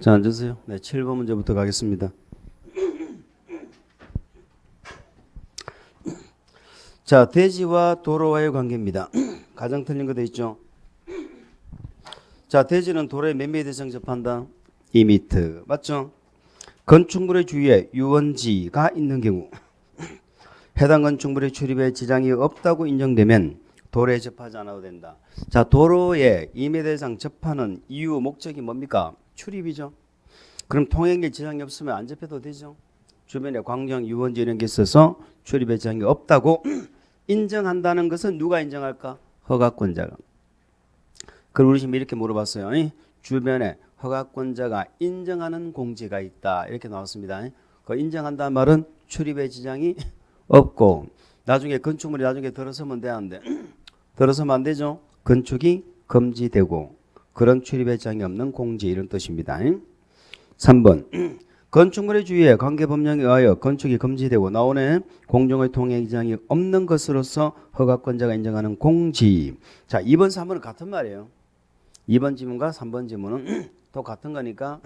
자, 앉으세요. 네, 7번 문제부터 가겠습니다. 자, 대지와 도로와의 관계입니다. 가장 틀린 거 돼 있죠? 자, 대지는 도로의 몇 미터에 정접한다? 2m. 맞죠? 건축물의 주위에 유원지가 있는 경우 해당 건축물의 출입에 지장이 없다고 인정되면 도로에 접하지 않아도 된다. 자, 도로에 2m 이상 접하는 이유, 목적이 뭡니까? 출입이죠. 그럼 통행에 지장이 없으면 안 접해도 되죠. 주변에 광장, 유원지 이런 게 있어서 출입에 지장이 없다고 인정한다는 것은 누가 인정할까? 허가권자가. 그럼 우리 지금 이렇게 물어봤어요. 주변에 허가권자가 인정하는 공지가 있다. 이렇게 나왔습니다. 그 인정한다는 말은 출입에 지장이 없고 나중에 건축물이 나중에 들어서면 되는데 들어서면 안 되죠. 건축이 금지되고 그런 출입에 지장이 없는 공지 이런 뜻입니다. 3번 건축물의 주위에 관계법령에 의하여 건축이 금지되고 나오네. 공정의 통행 지장이 없는 것으로서 허가권자가 인정하는 공지. 자, 2번 3번은 같은 말이에요. 2번 지문과 3번 지문은 똑같은 거니까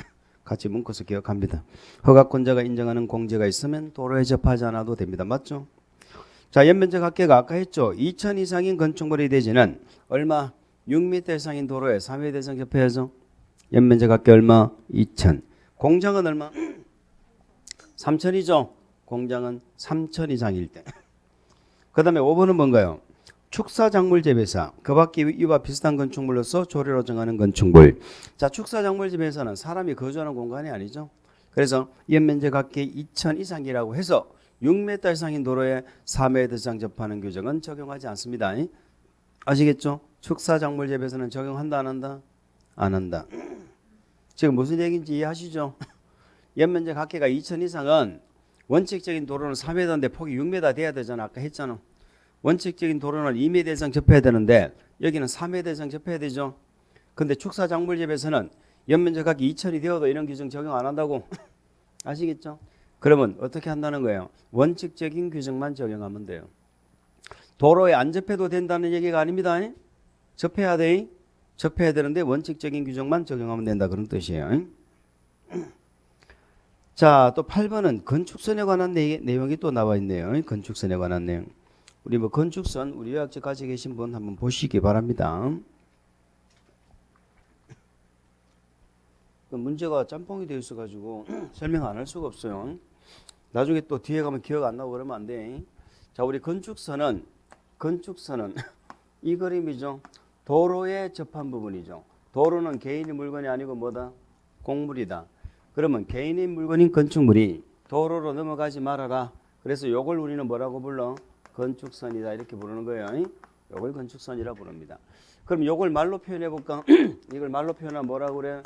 같이 묶어서 기억합니다. 허가권자가 인정하는 공지가 있으면 도로에 접하지 않아도 됩니다. 맞죠? 자, 연면적 합계가 아까 했죠. 2천 이상인 건축물의 대지는 얼마? 6m 이상인 도로에 3m 이상 접해야죠. 연면적 합계 얼마? 2천. 공장은 얼마? 3천이죠. 공장은 3천 이상일 때. 그 다음에 5번은 뭔가요? 축사작물 재배사. 그 밖에 이와 비슷한 건축물로서 조례로 정하는 건축물. 자, 축사작물 재배사는 사람이 거주하는 공간이 아니죠. 그래서 연면적 합계 2천 이상이라고 해서 6m 이상인 도로에 4m 이상 접하는 규정은 적용하지 않습니다. 아시겠죠? 축사작물 재배사는 적용한다 안 한다? 안 한다. 지금 무슨 얘기인지 이해하시죠? 연면적 합계가 2천 이상은 원칙적인 도로는 3m인데 폭이 6m 돼야 되잖아. 아까 했잖아. 원칙적인 도로는 2m 이상 접해야 되는데 여기는 3m 이상 접해야 되죠. 근데 축사작물재배에서는 연면적 합계 2천이 되어도 이런 규정 적용 안 한다고. 아시겠죠? 그러면 어떻게 한다는 거예요? 원칙적인 규정만 적용하면 돼요. 도로에 안 접해도 된다는 얘기가 아닙니다. 접해야 돼. 접해야 되는데 원칙적인 규정만 적용하면 된다 그런 뜻이에요. 자, 또 8번은 건축선에 관한 내용이 또 나와 있네요. 건축선에 관한 내용. 우리 뭐 건축선 우리 요약집 가지고 계신 분 한번 보시기 바랍니다. 문제가 짬뽕이 되어 있어가지고 설명 안 할 수가 없어요. 나중에 또 뒤에 가면 기억 안 나고 그러면 안 돼. 자, 우리 건축선은 이 그림이죠. 도로에 접한 부분이죠. 도로는 개인의 물건이 아니고 뭐다? 공물이다. 그러면 개인의 물건인 건축물이 도로로 넘어가지 말아라. 그래서 요걸 우리는 뭐라고 불러? 건축선이다 이렇게 부르는 거예요. 요걸 건축선이라 부릅니다. 그럼 요걸 말로 표현해 볼까? 이걸 말로 표현하면 뭐라고 그래?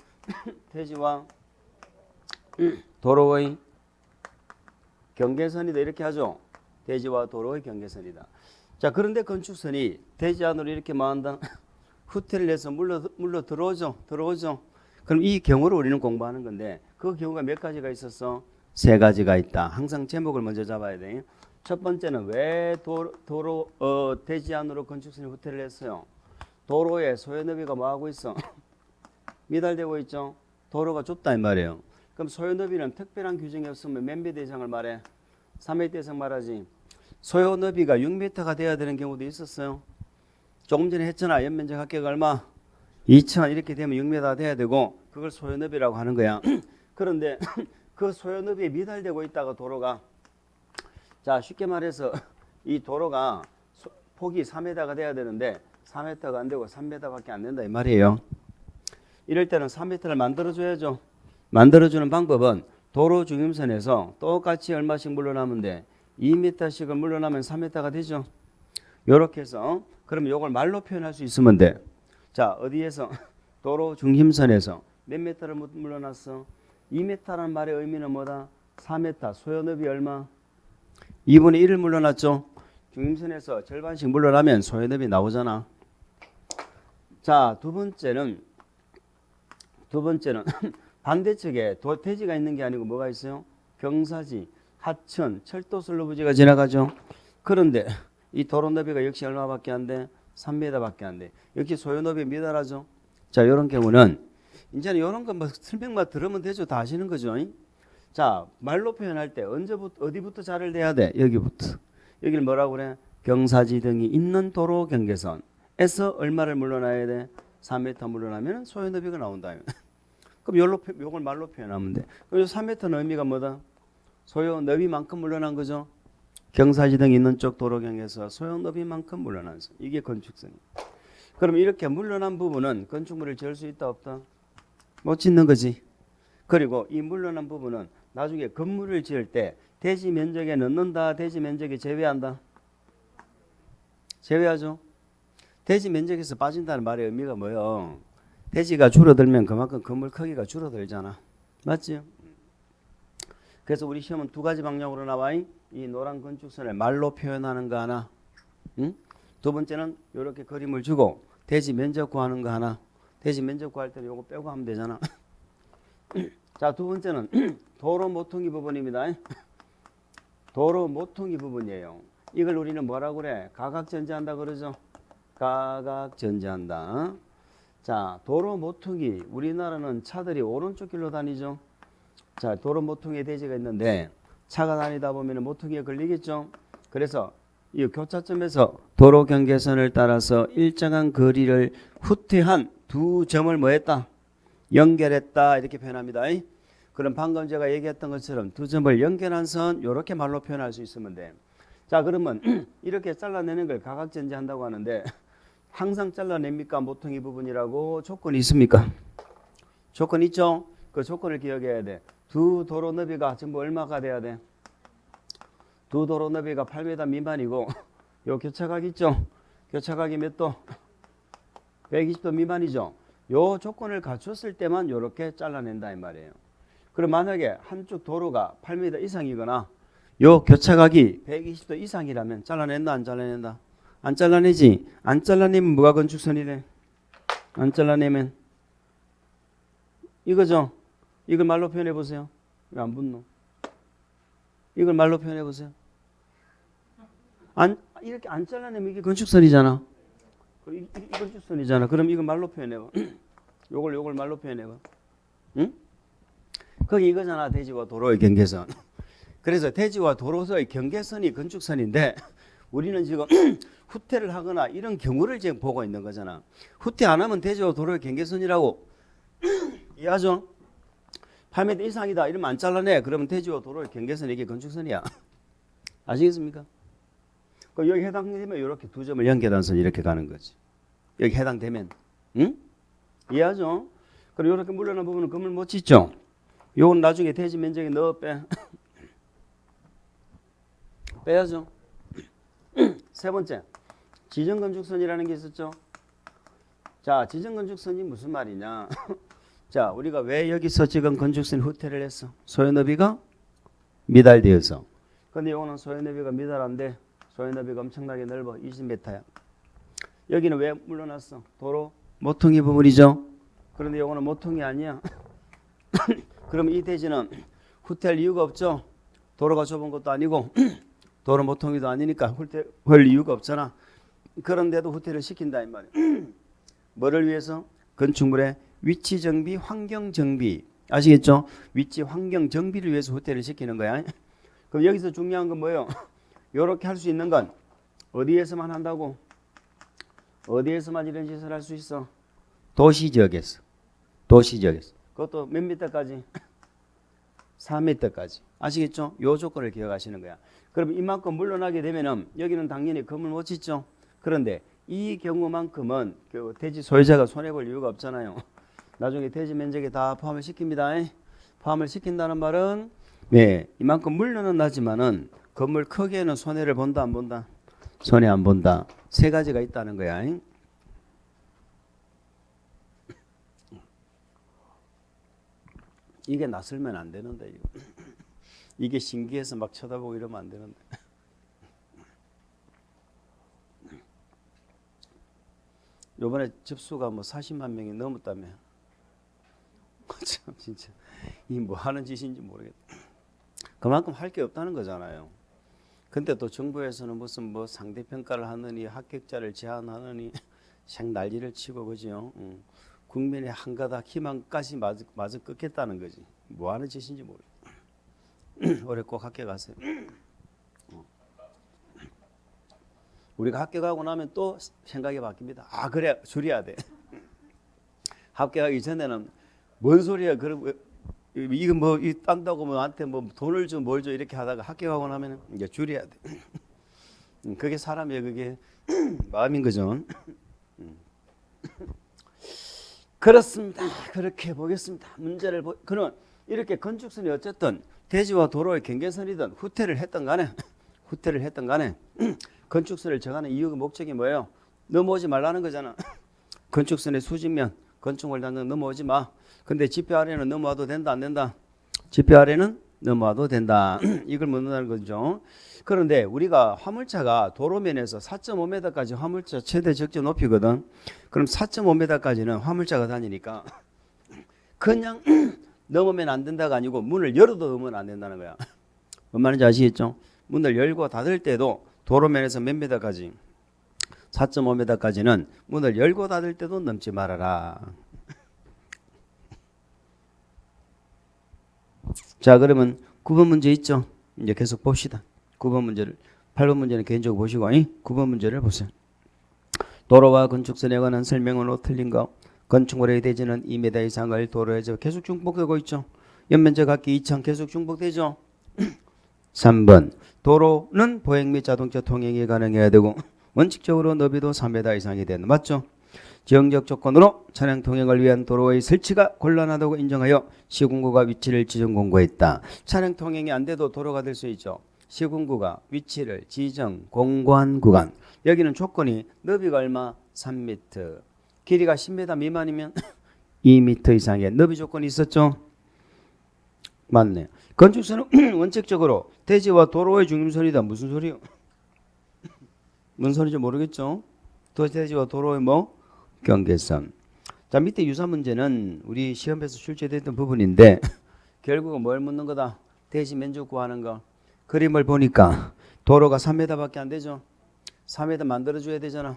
대지와 도로의 경계선이다 이렇게 하죠. 대지와 도로의 경계선이다. 자, 그런데 건축선이 대지 안으로 이렇게 뭐한다? 후퇴를 해서 물러 들어오죠. 그럼 이 경우를 우리는 공부하는 건데 그 경우가 몇 가지가 있었어? 세 가지가 있다. 항상 제목을 먼저 잡아야 돼. 첫 번째는 왜 대지 안으로 건축선이 후퇴를 했어요? 도로의 소요 너비가 뭐하고 있어? 미달되고 있죠. 도로가 좁다 이 말이에요. 그럼 소요 너비는 특별한 규정이 없으면 몇 미터 이상을 말해? 3m 이상 말하지. 소요 너비가 6m가 돼야 되는 경우도 있었어요. 조금 전에 했잖아. 연면적 합계가 얼마? 2천 이렇게 되면 6m 돼야 되고 그걸 소요 너비라고 하는 거야. 그런데 그 소요 너비에 미달되고 있다가 도로가 자, 쉽게 말해서 이 도로가 폭이 4m가 돼야 되는데 4m가 안 되고 3m밖에 안 된다 이 말이에요. 이럴 때는 3m를 만들어줘야죠. 만들어주는 방법은 도로 중심선에서 똑같이 얼마씩 물러나면 돼? 2m씩을 물러나면 3m가 되죠. 요렇게 해서 그럼 이걸 말로 표현할 수 있으면 돼. 자, 어디에서? 도로 중심선에서 몇 m를 물러났어? 2m라는 말의 의미는 뭐다? 4m. 소요 너비 얼마? 2분의 1을 물러났죠. 중심선에서 절반씩 물러나면 소요 너비 나오잖아. 자, 두 번째는 반대쪽에 대지가 있는 게 아니고 뭐가 있어요? 경사지, 하천, 철도 선로부지가 지나가죠. 그런데 이 도로 너비가 역시 얼마밖에 안 돼? 3m밖에 안 돼. 역시 소요 너비에 미달하죠. 자, 이런 경우는 이제는 이런 거 뭐 설명만 들으면 되죠. 다 아시는 거죠. 자, 말로 표현할 때 언제부터 어디부터 잘을 대야 돼? 여기부터. 여기를 뭐라고 그래? 경사지등이 있는 도로 경계선에서 얼마를 물러나야 돼? 3m 물러나면 소요너비가 나온다. 그럼 요걸 말로 표현하면 돼. 그럼 3m는 의미가 뭐다? 소요너비만큼 물러난 거죠. 경사지등이 있는 쪽 도로경에서 소요너비만큼 물러난 선. 이게 건축선이. 그럼 이렇게 물러난 부분은 건축물을 지을 수 있다 없다? 못 짓는 거지. 그리고 이 물러난 부분은 나중에 건물을 지을 때 대지 면적에 넣는다, 대지 면적에 제외한다? 제외하죠. 대지 면적에서 빠진다는 말의 의미가 뭐예요? 대지가 줄어들면 그만큼 건물 크기가 줄어들잖아. 맞지? 그래서 우리 시험은 두 가지 방향으로 나와. 이 노란 건축선을 말로 표현하는 거 하나, 응? 두 번째는 이렇게 그림을 주고 대지 면적 구하는 거 하나. 대지 면적 구할 때는 요거 빼고 하면 되잖아. 자, 두 번째는 도로 모퉁이 부분입니다. 도로 모퉁이 부분이에요. 이걸 우리는 뭐라고 그래? 가각전제한다 그러죠. 가각전제한다. 자, 도로 모퉁이. 우리나라는 차들이 오른쪽 길로 다니죠. 자, 도로 모퉁이에 대지가 있는데 차가 다니다 보면 모퉁이에 걸리겠죠. 그래서 이 교차점에서 도로 경계선을 따라서 일정한 거리를 후퇴한 두 점을 뭐 했다? 연결했다. 이렇게 표현합니다. 그럼 방금 제가 얘기했던 것처럼 두 점을 연결한 선 이렇게 말로 표현할 수 있으면 돼. 자, 그러면 이렇게 잘라내는 걸 가각전제한다고 하는데 항상 잘라냅니까? 모퉁이 부분이라고 조건이 있습니까? 조건 있죠? 그 조건을 기억해야 돼. 두 도로 너비가 전부 얼마가 돼야 돼? 두 도로 너비가 8m 미만이고 요 교차각 있죠? 교차각이 몇 도? 120도 미만이죠? 요 조건을 갖췄을 때만 이렇게 잘라낸다 이 말이에요. 그럼 만약에 한쪽 도로가 8m 이상이거나 요 교차각이 120도 이상이라면 잘라낸다 안 잘라낸다? 안 잘라내지. 안 잘라내면 뭐가 건축선이래? 안 잘라내면 이거죠. 이걸 말로 표현해 보세요. 왜 안 붙노? 이걸 말로 표현해 보세요. 이렇게 안 잘라내면 이게 건축선이잖아. 이 건축선이잖아. 그럼 이거 말로 표현해 봐. 요걸 말로 표현해 봐. 응? 거기 이거잖아. 대지와 도로의 경계선. 그래서 대지와 도로의 경계선이 건축선인데 우리는 지금 후퇴를 하거나 이런 경우를 지금 보고 있는 거잖아. 후퇴 안 하면 대지와 도로의 경계선이라고 이해하죠? 8m 이상이다 이러면 안 잘라내. 그러면 대지와 도로의 경계선이 이게 건축선이야. 아시겠습니까? 여기 해당되면 이렇게 두 점을 연결한 선 이렇게 가는 거지. 여기 해당되면. 응? 이해하죠? 그리고 이렇게 물러난 부분은 건물 못 짓죠? 요건 나중에 대지 면적에 넣어 빼. 빼야죠. 세 번째, 지정건축선이라는 게 있었죠. 자, 지정건축선이 무슨 말이냐. 자, 우리가 왜 여기서 지금 건축선 후퇴를 했어? 소요너비가 미달되어서. 근데 이거는 소요너비가 미달한데 소요너비가 엄청나게 넓어. 20m야. 여기는 왜 물러났어? 도로 모퉁이 부분이죠. 그런데 이거는 모퉁이 아니야. 그럼 이 대지는 후퇴할 이유가 없죠. 도로가 좁은 것도 아니고 도로 모퉁이도 아니니까 후퇴할 이유가 없잖아. 그런데도 후퇴를 시킨다 이 말이야. 뭐를 위해서? 건축물의 위치 정비, 환경 정비. 아시겠죠? 위치 환경 정비를 위해서 후퇴를 시키는 거야. 그럼 여기서 중요한 건 뭐예요? 이렇게 할 수 있는 건 어디에서만 한다고? 어디에서만 이런 짓을 할 수 있어? 도시지역에서. 도시지역에서. 그것도 몇 미터까지? 4m까지. 아시겠죠? 요 조건을 기억하시는 거야. 그럼 이만큼 물러나게 되면은 여기는 당연히 건물 못 짓죠. 그런데 이 경우만큼은 그 대지 소유자가 손해볼 이유가 없잖아요. 나중에 대지 면적에 다 포함을 시킵니다. 포함을 시킨다는 말은 네, 이만큼 물러는 나지만은 건물 크기에는 손해를 본다 안 본다? 손해 안 본다. 세 가지가 있다는 거야. 이게 낯설면 안 되는데 이게 신기해서 막 쳐다보고 이러면 안 되는데. 요번에 접수가 뭐 40만 명이 넘었다며. 참 진짜 이 뭐 하는 짓인지 모르겠다. 그만큼 할 게 없다는 거잖아요. 근데 또 정부에서는 무슨 뭐 상대평가를 하느니 합격자를 제한하느니 생 난리를 치고 그죠. 국민의 한 가닥 희망까지 마저 끊겠다는 거지. 뭐 하는 짓인지 모르겠어요. 올해 꼭 학교 가세요. 우리가 학교 가고 나면 또 생각이 바뀝니다. 아 그래 줄여야 돼. 학교 가기 전에는 뭔 소리야. 그럼 이거 뭐 이 딴다고 뭐 나한테 뭐 돈을 줘 뭘 줘 이렇게 하다가 학교 가고 나면 이제 줄여야 돼. 그게 사람의 그게 마음인 거죠. 그렇습니다. 그렇게 보겠습니다. 문제를 그는 이렇게 건축선이 어쨌든 대지와 도로의 경계선이든 후퇴를 했던 간에 건축선을 정하는 이유가 목적이 뭐예요? 넘어오지 말라는 거잖아. 건축선의 수직면 건축물 단정 넘어오지 마. 근데 지표 아래는 넘어와도 된다 안 된다? 지표 아래는 넘어와도 된다. 이걸 묻는다는 거죠. 그런데 우리가 화물차가 도로면에서 4.5m까지 화물차 최대 적재 높이거든. 그럼 4.5m까지는 화물차가 다니니까 그냥 넘으면 안 된다가 아니고 문을 열어도 넘으면 안 된다는 거야. 뭔 말인지 아시겠죠? 문을 열고 닫을 때도 도로면에서 몇 m까지 4.5m까지는 문을 열고 닫을 때도 넘지 말아라. 자 그러면 9번 문제 있죠? 이제 계속 봅시다. 9번 문제를 8번 문제는 개인적으로 보시고 9번 문제를 보세요. 도로와 건축선에 관한 설명으로 틀린 거. 건축물의 대지는 2m 이상을 도로에서 계속 중복되고 있죠. 연면적 각기 2천 계속 중복되죠. 3번 도로는 보행 및 자동차 통행이 가능해야 되고 원칙적으로 너비도 3m 이상이 된다. 맞죠? 지형적 조건으로 차량 통행을 위한 도로의 설치가 곤란하다고 인정하여 시군구가 위치를 지정 공고했다. 차량 통행이 안 돼도 도로가 될 수 있죠. 시군구가 위치를 지정 공고한 구간. 여기는 조건이 너비가 얼마? 3m. 길이가 10m 미만이면 2m 이상의 너비 조건이 있었죠. 맞네. 건축선은 원칙적으로 대지와 도로의 중심선이다. 무슨 소리요? 무슨 소리인지 모르겠죠. 대지와 도로의 뭐? 경계선. 자 밑에 유사 문제는 우리 시험에서 출제됐던 부분인데 결국은 뭘 묻는 거다? 대지 면적 구하는 거. 그림을 보니까 도로가 3m밖에 안 되죠. 3m 만들어줘야 되잖아.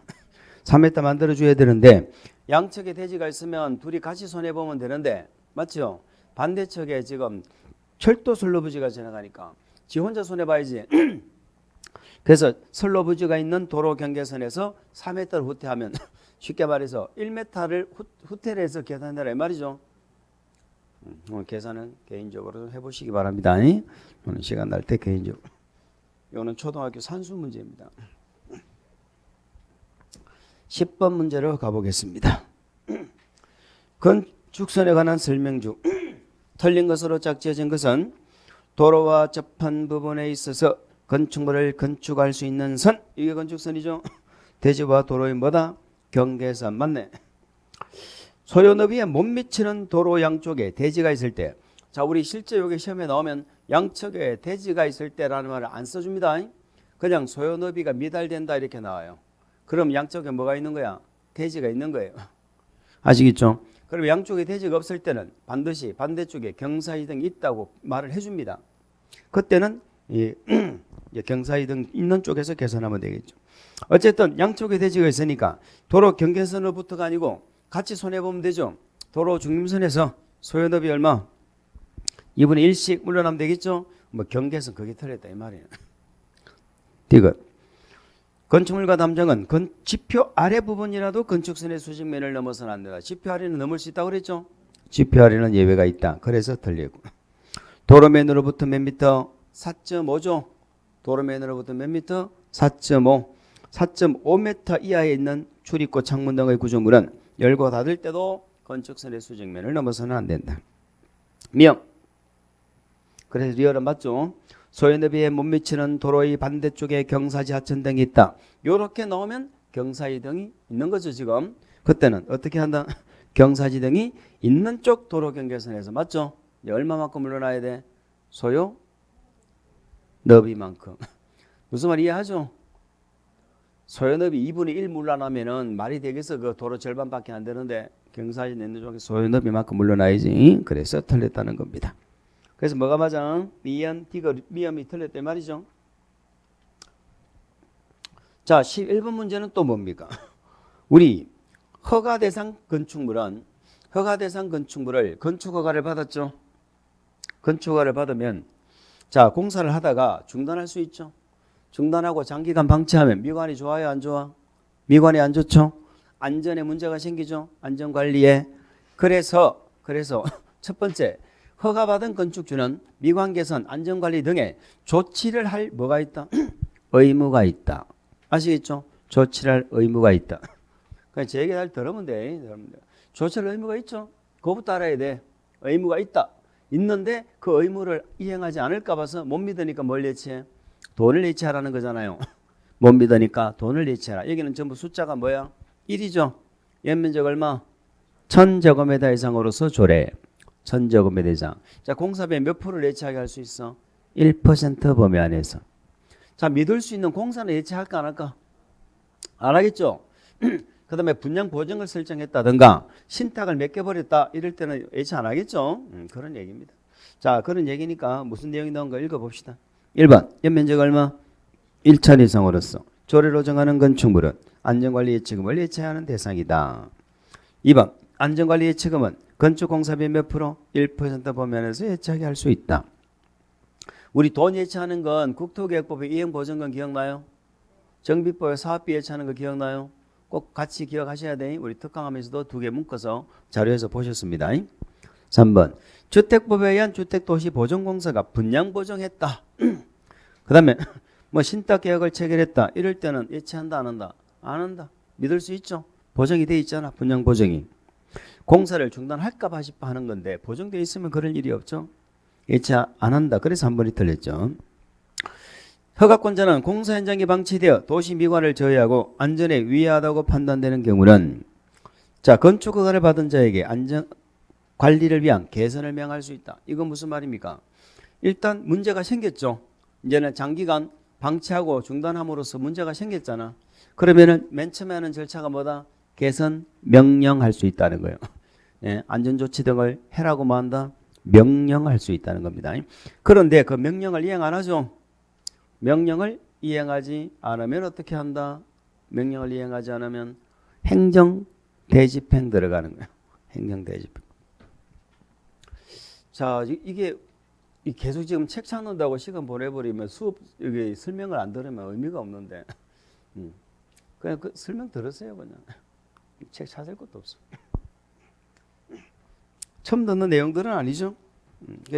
3m 만들어줘야 되는데 양측에 대지가 있으면 둘이 같이 손해보면 되는데 맞죠? 반대측에 지금 철도 선로부지가 지나가니까 지 혼자 손해봐야지. 그래서 선로부지가 있는 도로 경계선에서 4m를 후퇴하면 쉽게 말해서 1m를 후퇴를 해서 계산해라 이 말이죠. 오늘 계산은 개인적으로 해보시기 바랍니다. 오늘 시간 날 때 개인적으로. 이거는 초등학교 산수 문제입니다. 10번 문제로 가보겠습니다. 건축선에 관한 설명 중 틀린 것으로 짝지어진 것은 도로와 접한 부분에 있어서 건축물을 건축할 수 있는 선. 이게 건축선이죠. 대지와 도로의 뭐다? 경계선. 맞네. 소요 너비에 못 미치는 도로 양쪽에 대지가 있을 때. 자 우리 실제 여기 시험에 나오면 양측에 대지가 있을 때라는 말을 안 써줍니다. 그냥 소요 너비가 미달된다 이렇게 나와요. 그럼 양쪽에 뭐가 있는 거야? 대지가 있는 거예요. 아시겠죠? 그럼 양쪽에 대지가 없을 때는 반드시 반대쪽에 경사이등이 있다고 말을 해줍니다. 그때는 경사이등 있는 쪽에서 계산하면 되겠죠. 어쨌든 양쪽에 대지가 있으니까 도로 경계선으로부터가 아니고 같이 손해보면 되죠. 도로 중심선에서 소요너비 얼마? 2분의 1씩 물러나면 되겠죠. 뭐 경계선 그게 틀렸다 이 말이에요. 디귿. 건축물과 담장은 지표 아래 부분이라도 건축선의 수직면을 넘어서는 안 된다. 지표 아래는 넘을 수 있다고 그랬죠. 지표 아래는 예외가 있다. 그래서 틀리고. 도로면으로부터 몇 미터? 4.5죠. 도로면으로부터 몇 미터? 4.5. 4.5m 이하에 있는 출입구 창문 등의 구조물은 열고 닫을 때도 건축선의 수직면을 넘어서는 안 된다. 명. 그래서 리얼은 맞죠. 소요너비에 못 미치는 도로의 반대쪽에 경사지 하천 등이 있다. 요렇게 나오면 경사지 등이 있는 거죠 지금. 그때는 어떻게 한다? 경사지 등이 있는 쪽 도로 경계선에서 맞죠? 얼마만큼 물러나야 돼? 소요 너비만큼. 무슨 말 이해하죠? 소요너비 2분의 1 물러나면은 말이 되겠어. 그 도로 절반밖에 안 되는데 경사지 있는 쪽에 소요너비만큼 물러나야지. 그래서 틀렸다는 겁니다. 그래서 뭐가 맞아? 미연, 디귿, 미연이 틀렸단 말이죠. 자, 11번 문제는 또 뭡니까? 우리 허가 대상 건축물은 허가 대상 건축물을 건축 허가를 받았죠. 건축 허가를 받으면 자, 공사를 하다가 중단할 수 있죠. 중단하고 장기간 방치하면 미관이 좋아요, 안 좋아? 미관이 안 좋죠. 안전에 문제가 생기죠. 안전관리에. 그래서 첫 번째, 허가받은 건축주는 미관 개선, 안전관리 등의 조치를 할 뭐가 있다? 의무가 있다. 아시겠죠? 조치를 할 의무가 있다. 그냥 제 얘기 잘 들으면 돼. 조치할 의무가 있죠. 그것부터 알아야 돼. 의무가 있다. 있는데 그 의무를 이행하지 않을까 봐서 못 믿으니까 뭘 예치해? 돈을 예치하라는 거잖아요. 못 믿으니까 돈을 예치하라. 여기는 전부 숫자가 뭐야? 1이죠. 연면적 얼마? 1000제곱미터 이상으로서 조례. 1000제곱미터 이상. 자, 공사비에 몇 프로를 예치하게 할 수 있어? 1% 범위 안에서. 자, 믿을 수 있는 공사는 예치할까 안 할까? 안 하겠죠. 그 다음에 분양 보증을 설정했다든가 신탁을 맡겨버렸다 이럴 때는 예치 안 하겠죠. 그런 얘기입니다. 자, 그런 얘기니까 무슨 내용이 나온가 읽어봅시다. 1번 연면적 얼마? 1천 이상으로서 조례로 정하는 건축물은 안전관리 예치금을 예치하는 대상이다. 2번 안전관리 예치금은 건축공사비 몇 프로? 1% 범위 안에서 예치하게 할 수 있다. 우리 돈 예치하는 건 국토계획법의 이행보증금 기억나요? 정비법의 사업비 예치하는 거 기억나요? 꼭 같이 기억하셔야 돼. 우리 특강하면서도 두 개 묶어서 자료에서 보셨습니다. 3번 주택법에 의한 주택도시보존공사가 분양보증했다. 그 다음에 뭐 신탁계약을 체결했다. 이럴 때는 예치한다 안 한다? 안 한다. 믿을 수 있죠. 보정이 돼 있잖아. 분양보증이. 공사를 중단할까 봐 싶어 하는 건데 보정돼 있으면 그럴 일이 없죠. 예치 안 한다. 그래서 한 번이 틀렸죠. 허가권자는 공사 현장에 방치되어 도시 미관을 저해하고 안전에 위해하다고 판단되는 경우는 자, 건축 허가를 받은 자에게 안전 관리를 위한 개선을 명할 수 있다. 이건 무슨 말입니까? 일단 문제가 생겼죠. 이제는 장기간 방치하고 중단함으로써 문제가 생겼잖아. 그러면은 맨 처음에 하는 절차가 뭐다? 개선 명령할 수 있다는 거예요. 예, 안전조치 등을 해라고 뭐 한다? 명령할 수 있다는 겁니다. 그런데 그 명령을 이행 안 하죠. 명령을 이행하지 않으면 어떻게 한다? 명령을 이행하지 않으면 행정대집행 들어가는 거예요. 행정대집행. 자, 이게 계속 지금 책 찾는다고 시간 보내버리면 수업 여기 설명을 안 들으면 의미가 없는데 그냥 그 설명 들으세요. 그냥 책 찾을 것도 없어. 처음 듣는 내용들은 아니죠.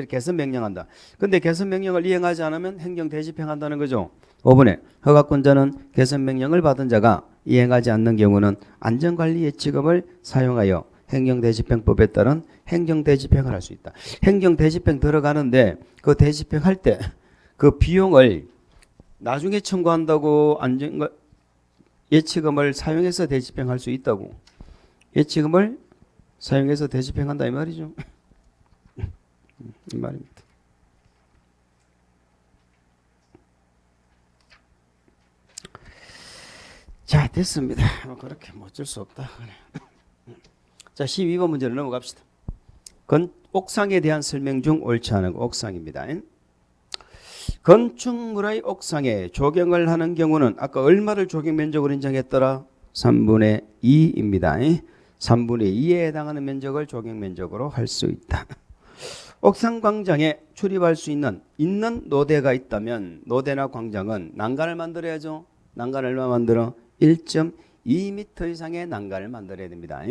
개선 명령한다. 근데 개선 명령을 이행하지 않으면 행정 대집행한다는 거죠. 5번에 허가권자는 개선 명령을 받은 자가 이행하지 않는 경우는 안전관리 예치금을 사용하여 행정 대집행법에 따른 행정 대집행을 할 수 있다. 행정 대집행 들어가는데 그 대집행할 때 그 비용을 나중에 청구한다고 안전 예치금을 사용해서 대집행할 수 있다고. 예치금을 사용해서 대집행한다 이 말이죠. 이 말입니다. 자, 됐습니다. 그렇게 뭐 어쩔 수 없다. 자, 12번 문제로 넘어갑시다. 옥상에 대한 설명 중 옳지 않은 옥상입니다. 건축물의 옥상에 조경을 하는 경우는 아까 얼마를 조경 면적으로 인정했더라? 3분의 2입니다. 3분의 2에 해당하는 면적을 조경 면적으로 할 수 있다. 옥상 광장에 출입할 수 있는 노대가 있다면 노대나 광장은 난간을 만들어야죠. 난간을 얼마 만들어? 1.2m 이상의 난간을 만들어야 됩니다.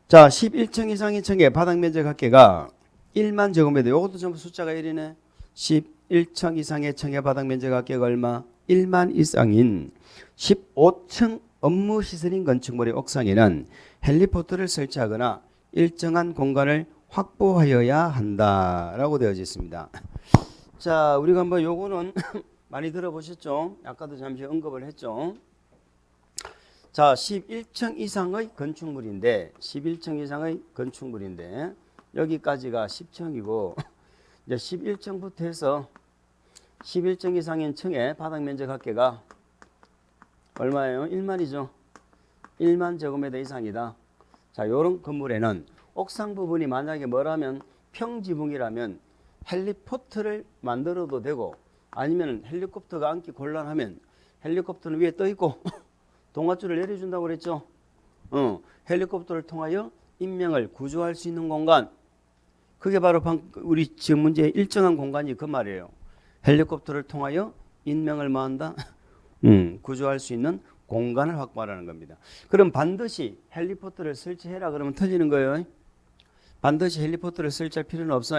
자, 11층 이상의 층의 바닥 면적 합계가 1만 제곱미터. 이것도 전부 숫자가 1이네. 11층 이상의 층의 바닥 면적 합계가 얼마? 1만 이상인 15층 업무시설인 건축물의 옥상에는 헬리포트를 설치하거나 일정한 공간을 확보하여야 한다라고 되어져 있습니다. 자, 우리가 한번 요거는 많이 들어보셨죠? 아까도 잠시 언급을 했죠. 자, 11층 이상의 건축물인데 11층 이상의 건축물인데 여기까지가 10층이고 이제 11층부터 해서 11층 이상인 층의 바닥 면적 합계가 얼마예요? 1만이죠. 1만 제곱미터 이상이다. 자, 요런 건물에는 옥상 부분이 만약에 뭐라면 평지붕이라면 헬리포트를 만들어도 되고 아니면 헬리콥터가 앉기 곤란하면 헬리콥터는 위에 떠 있고 동아줄을 내려준다고 그랬죠. 헬리콥터를 통하여 인명을 구조할 수 있는 공간. 그게 바로 우리 지금 문제의 일정한 공간이 그 말이에요. 헬리콥터를 통하여 인명을 뭐한다? 구조할 수 있는 공간을 확보하라는 겁니다. 그럼 반드시 헬리콥터를 설치해라 그러면 틀리는 거예요. 반드시 헬리콥터를 설치할 필요는 없어.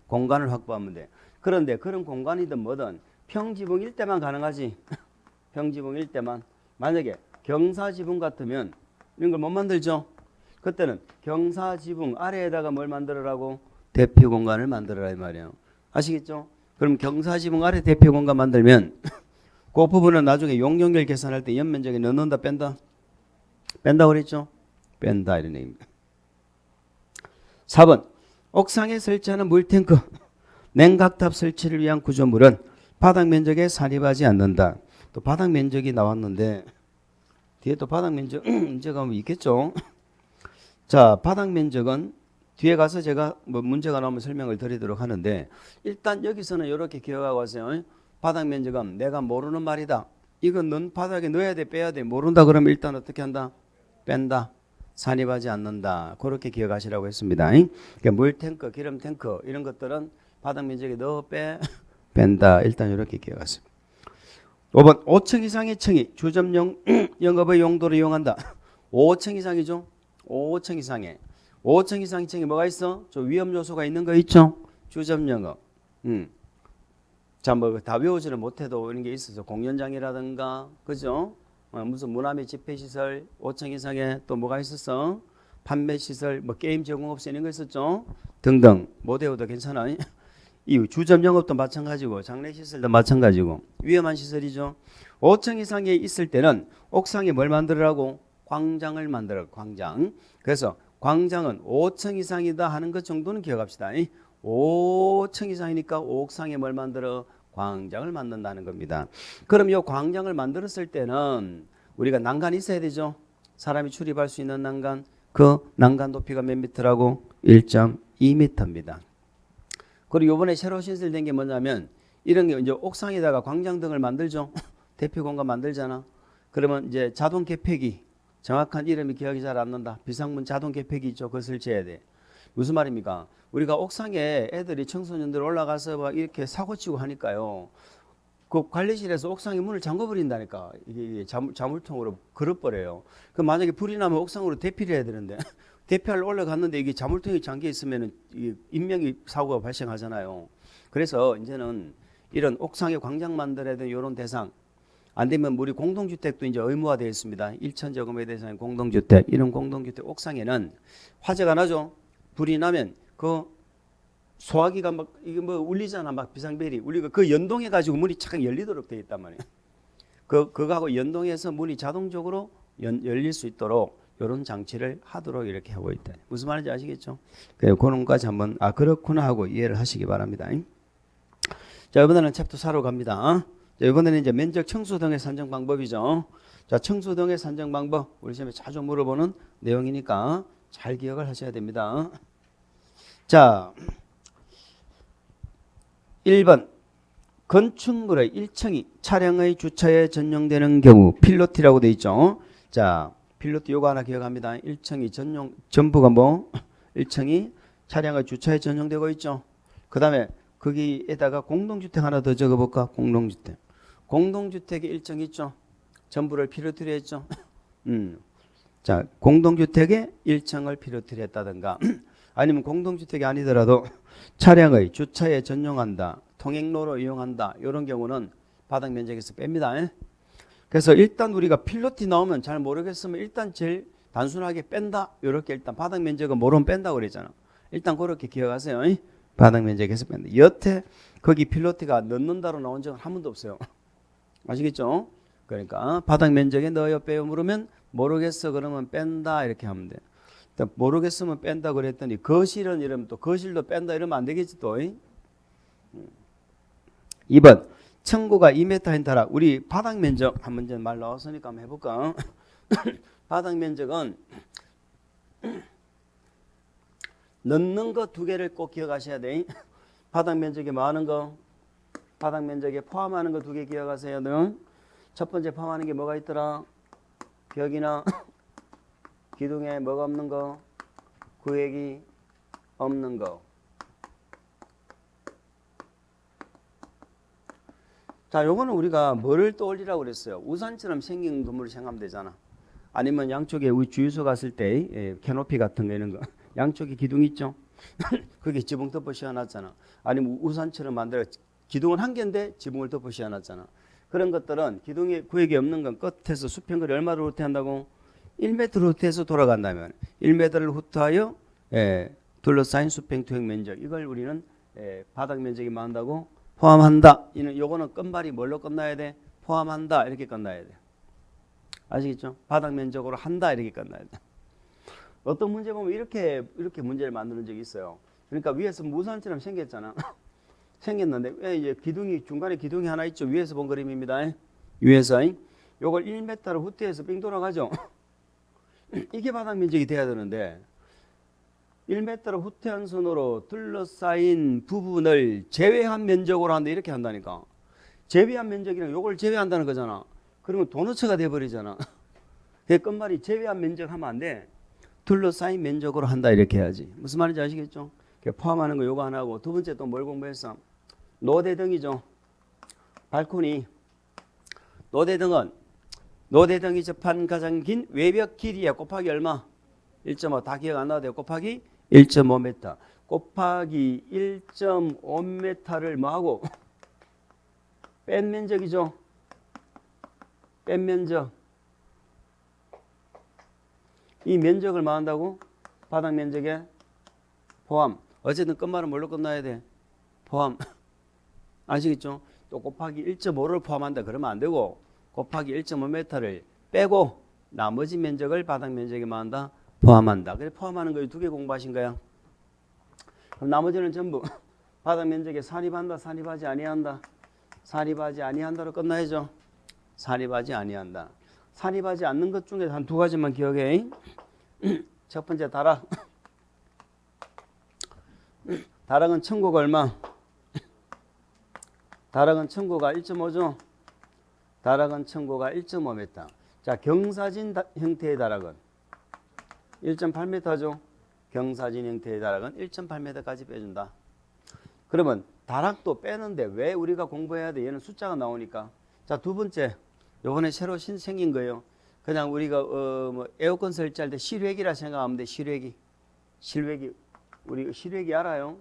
공간을 확보하면 돼. 그런데 그런 공간이든 뭐든 평지붕 일대만 가능하지. 평지붕 일대만. 만약에 경사지붕 같으면 이런 걸 못 만들죠. 그때는 경사지붕 아래에다가 뭘 만들어라고? 대피 공간을 만들어라 이 말이에요. 아시겠죠? 그럼 경사지붕 아래 대피 공간 만들면 그 부분은 나중에 용적률 계산할 때 연면적에 넣는다 뺀다? 뺀다 그랬죠? 뺀다 이런 얘기입니다. 4번 옥상에 설치하는 물탱크 냉각탑 설치를 위한 구조물은 바닥 면적에 산입하지 않는다. 또 바닥 면적이 나왔는데 뒤에 또 바닥 면적 문제가 뭐 있겠죠? 자, 바닥 면적은 뒤에 가서 제가 뭐 문제가 나오면 설명을 드리도록 하는데 일단 여기서는 이렇게 기억하고 가세요. 바닥 면적은 내가 모르는 말이다. 이건 넌 바닥에 넣어야 돼, 빼야 돼. 모른다 그러면 일단 어떻게 한다? 뺀다. 산입하지 않는다. 그렇게 기억하시라고 했습니다. 그러니까 물탱크, 기름탱크 이런 것들은 바닥 면적에 넣어 뺀다. 일단 이렇게 기억하세요. 5번 5층 이상의 층이 주점 영업의 용도로 이용한다. 5층 이상이죠. 5층 이상에 5층 이상의 층이 뭐가 있어? 저 위험 요소가 있는 거 있죠. 주점 영업. 자, 뭐 다 외우지는 못해도 이런 게 있어서 공연장이라든가 그죠? 무슨 문화및 집회시설 5층 이상에 또 뭐가 있었어? 판매시설, 뭐 게임 제공업소 이런 거 있었죠? 등등. 못 외워도 괜찮아. 이 주점 영업도 마찬가지고 장례시설도 마찬가지고 위험한 시설이죠. 5층 이상에 있을 때는 옥상에 뭘 만들으라고? 광장을 만들어. 광장. 그래서 광장은 5층 이상이다 하는 것 정도는 기억합시다. 5층 이상이니까 옥상에 뭘 만들어? 광장을 만든다는 겁니다. 그럼 이 광장을 만들었을 때는 우리가 난간이 있어야 되죠. 사람이 출입할 수 있는 난간. 그 난간 높이가 몇 미터라고? 1.2m입니다. 그리고 이번에 새로 신설된 게 뭐냐면 이런 게 이제 옥상에다가 광장등을 만들죠. 대피 공간 만들잖아. 그러면 이제 자동 개폐기 정확한 이름이 기억이 잘 안 난다. 비상문 자동 개폐기 있죠. 그걸 설치해야 돼. 무슨 말입니까? 우리가 옥상에 애들이 청소년들 올라가서 막 이렇게 사고치고 하니까요. 그 관리실에서 옥상에 문을 잠궈버린다니까. 이게 자물통으로 걸어버려요. 그 만약에 불이 나면 옥상으로 대피를 해야 되는데 대피하러 올라갔는데 이게 자물통이 잠겨 있으면 인명이 사고가 발생하잖아요. 그래서 이제는 이런 옥상에 광장 만들어야 되는 이런 대상 안 되면 우리 공동주택도 이제 의무화되어 있습니다. 1,000제곱미터 대상의 공동주택 이런 공동주택 옥상에는 화재가 나죠. 불이 나면 그 소화기가 막 이게 뭐 울리잖아. 막 비상벨이 울리고 그 연동해 가지고 문이 착 열리도록 되어 있단 말이에요. 그거하고 연동해서 문이 자동적으로 열릴 수 있도록 이런 장치를 하도록 이렇게 하고 있다. 무슨 말인지 아시겠죠? 그런 것까지 한번 그렇구나 하고 이해를 하시기 바랍니다. 자, 이번에는 챕터 4로 갑니다. 자, 이번에는 이제 면적 청수 등의 산정 방법이죠. 자, 청수 등의 산정 방법 우리 시험에 자주 물어보는 내용이니까 잘 기억을 하셔야 됩니다. 자, 1번 건축물의 1층이 차량의 주차에 전용되는 경우 필로티라고 되어 있죠. 자, 필로티 요거 하나 기억합니다. 1층이 전부가 뭐 1층이 차량의 주차에 전용되고 있죠. 그 다음에 거기에다가 공동주택 하나 더 적어볼까? 공동주택. 공동주택에 1층 있죠. 전부를 필요티로 했죠. 자, 공동주택에 1층을 필요티로 했다든가 아니면 공동주택이 아니더라도 차량의 주차에 전용한다. 통행로로 이용한다. 이런 경우는 바닥 면적에서 뺍니다. 그래서 일단 우리가 필로티 나오면 잘 모르겠으면 일단 제일 단순하게 뺀다. 이렇게 일단 바닥 면적은 모르면 뺀다고 그랬잖아. 일단 그렇게 기억하세요. 바닥 면적에서 뺀다. 여태 거기 필로티가 넣는다로 나온 적은 한 번도 없어요. 아시겠죠? 그러니까 바닥 면적에 넣어요 빼요 물으면 모르겠어 그러면 뺀다 이렇게 하면 돼. 모르겠으면 뺀다 그랬더니 거실은 이러면 또 거실도 뺀다 이러면 안 되겠지 또. 2번 층고가 2m 인타라. 우리 바닥 면적 한 문제 말 나왔으니까 한번 해볼까? 바닥 면적은 넣는 거 두 개를 꼭 기억하셔야 돼. 바닥 면적에 뭐 하는 거? 바닥 면적에 포함하는 거 두 개 기억하세요. 첫 번째 포함하는 게 뭐가 있더라? 벽이나 기둥에 뭐가 없는 거? 구획이 없는 거. 자, 요거는 우리가 뭐를 떠올리라고 그랬어요? 우산처럼 생긴 건물을 생각하면 되잖아. 아니면 양쪽에 우리 주유소 갔을 때 캐노피 같은 거 이런 거 양쪽에 기둥 있죠? 그게 지붕 덮어 씌워놨잖아. 아니면 우산처럼 만들어 기둥은 한 개인데 지붕을 덮어 씌워놨잖아. 그런 것들은 기둥에 구획이 없는 건 끝에서 수평거리 얼마로 후퇴한다고? 1m로 후퇴해서 돌아간다면 1m를 후퇴하여 둘러싸인 수평 투획 면적 이걸 우리는 바닥 면적이 많다고 포함한다. 요거는 끝말이 뭘로 끝나야 돼? 포함한다 이렇게 끝나야 돼. 아시겠죠? 바닥 면적으로 한다 이렇게 끝나야 돼. 어떤 문제 보면 이렇게 문제를 만드는 적이 있어요. 그러니까 위에서 무선처럼 생겼잖아. 생겼는데 왜 이제 기둥이 중간에 기둥이 하나 있죠. 위에서 본 그림입니다. 위에서 요걸 1m로 후퇴해서 빙 돌아가죠. 이게 바닥 면적이 돼야 되는데 1m로 후퇴한 선으로 둘러싸인 부분을 제외한 면적으로 한다 이렇게 한다니까. 제외한 면적이랑 요걸 제외한다는 거잖아. 그러면 도너츠가 돼버리잖아. 그 끝말이 제외한 면적 하면 안 돼. 둘러싸인 면적으로 한다 이렇게 해야지. 무슨 말인지 아시겠죠? 포함하는 거 요거 하나 하고 두 번째 또 뭘 공부했어? 노대등이죠. 발코니. 노대등이 접한 가장 긴 외벽 길이야. 곱하기 얼마? 1.5. 다 기억 안 나도 돼요. 곱하기 1.5m. 곱하기 1.5m를 뭐하고? 뺀 면적이죠. 뺀 면적. 이 면적을 뭐 한다고? 바닥 면적에 포함. 어쨌든 끝말은 뭘로 끝나야 돼? 포함. 아시겠죠? 또 곱하기 1.5를 포함한다 그러면 안 되고 곱하기 1.5m를 빼고 나머지 면적을 바닥 면적에 뭐 한다? 포함한다. 그래 포함하는 거 두 개 공부하신 거야. 그럼 나머지는 전부 바닥 면적에 산입한다, 산입하지 아니한다. 산입하지 아니한다로 끝나야죠. 산입하지 아니한다. 산입하지 않는 것 중에 한 두 가지만 기억해. 첫 번째 다락. 다락은 층고가 얼마? 다락은 층고가 1.5죠. 다락은 층고가 1.5m. 자, 경사진 형태의 다락은 1.8m죠. 경사진 형태의 다락은 1.8m까지 빼준다. 그러면 다락도 빼는데 왜 우리가 공부해야 돼? 얘는 숫자가 나오니까. 자, 두 번째. 요번에 새로 생긴 거예요. 그냥 우리가 뭐 에어컨 설치할 때 실외기라 생각하면 돼. 실외기. 우리 실외기 알아요?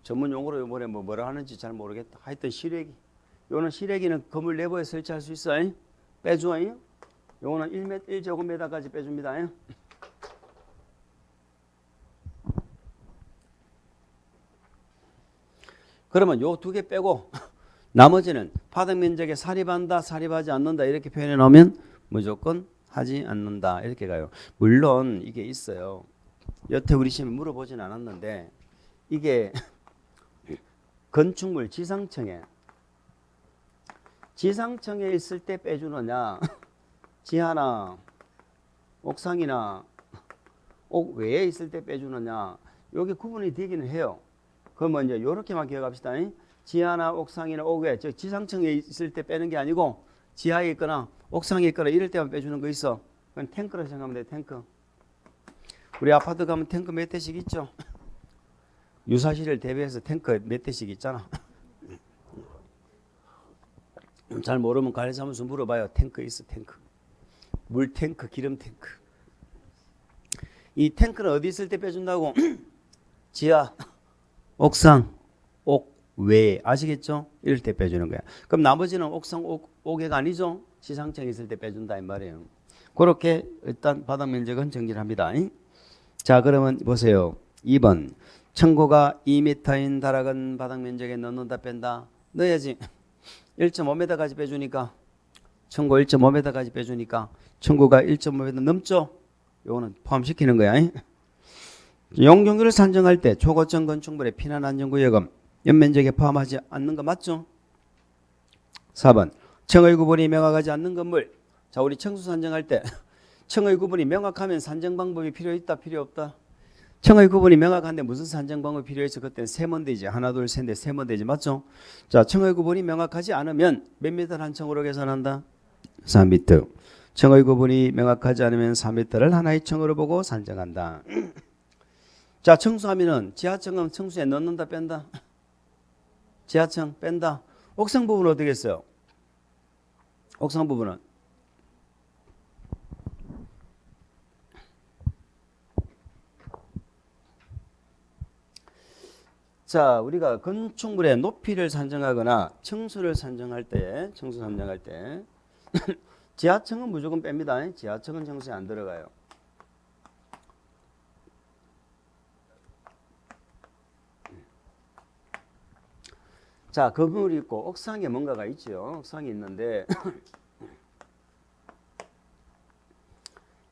전문 용어로 요번에 뭐라 하는지 잘 모르겠다. 하여튼 실외기. 요거는 실외기는 건물 내부에 설치할 수 있어. 빼줘. 요거는 1제곱미터까지 빼줍니다. 그러면 요 두 개 빼고 나머지는 바닥 면적에 산입한다, 산입하지 않는다 이렇게 표현해 놓으면 무조건 하지 않는다 이렇게 가요. 물론 이게 있어요. 여태 우리 시험에 물어보진 않았는데 이게 건축물 지상층에 있을 때 빼주느냐 지하나 옥상이나 옥 외에 있을 때 빼주느냐 여기 구분이 되기는 해요. 그러면 이제 이렇게만 기억합시다. 지하나 옥상이나 옥 외, 즉 지상층에 있을 때 빼는 게 아니고 지하에 있거나 옥상에 있거나 이럴 때만 빼주는 거 있어. 그건 탱크로 생각하면 돼. 탱크. 우리 아파트 가면 탱크 몇 대씩 있죠. 유사시를 대비해서 탱크 몇 대씩 있잖아. 잘 모르면 관리사무소 물어봐요. 탱크 있어. 탱크. 물 탱크, 기름 탱크. 이 탱크는 어디 있을 때 빼준다고? 지하, 옥상, 옥 외. 아시겠죠? 이럴 때 빼주는 거야. 그럼 나머지는 옥상, 옥외가 아니죠? 지상층에 있을 때 빼준다 이 말이에요. 그렇게 일단 바닥 면적은 정리를 합니다. 자, 그러면 보세요. 2번. 층고가 2m인 다락은 바닥 면적에 넣는다 뺀다? 넣어야지. 1.5m까지 빼주니까 층고 1.5m까지 빼주니까 층고가 1.5m 넘죠? 요거는 포함시키는 거야. 용적률을 산정할 때 초고층 건축물의 피난 안전구역은 연면적에 포함하지 않는 거 맞죠? 4번. 층의 구분이 명확하지 않는 건물. 자, 우리 층수 산정할 때 층의 구분이 명확하면 산정 방법이 필요 있다 필요 없다? 층의 구분이 명확한데 무슨 산정 방법이 필요해서 그때는 세면 되지. 하나 둘 셋 넷 세면 되지. 맞죠? 자, 층의 구분이 명확하지 않으면 몇 미터 한 층으로 계산한다? 4m. 층의 구분이 명확하지 않으면 4m를 하나의 층으로 보고 산정한다. 자, 청수하면은 지하층은 청수에 넣는다 뺀다. 지하층 뺀다. 옥상 부분은 어떻게 했어요? 옥상 부분은 자, 우리가 건축물의 높이를 산정하거나 층수를 산정할 때, 층수 산정할 때 지하층은 무조건 뺍니다. 지하층은 층수에 안 들어가요. 자, 건물이 있고 옥상에 뭔가가 있죠. 옥상이 있는데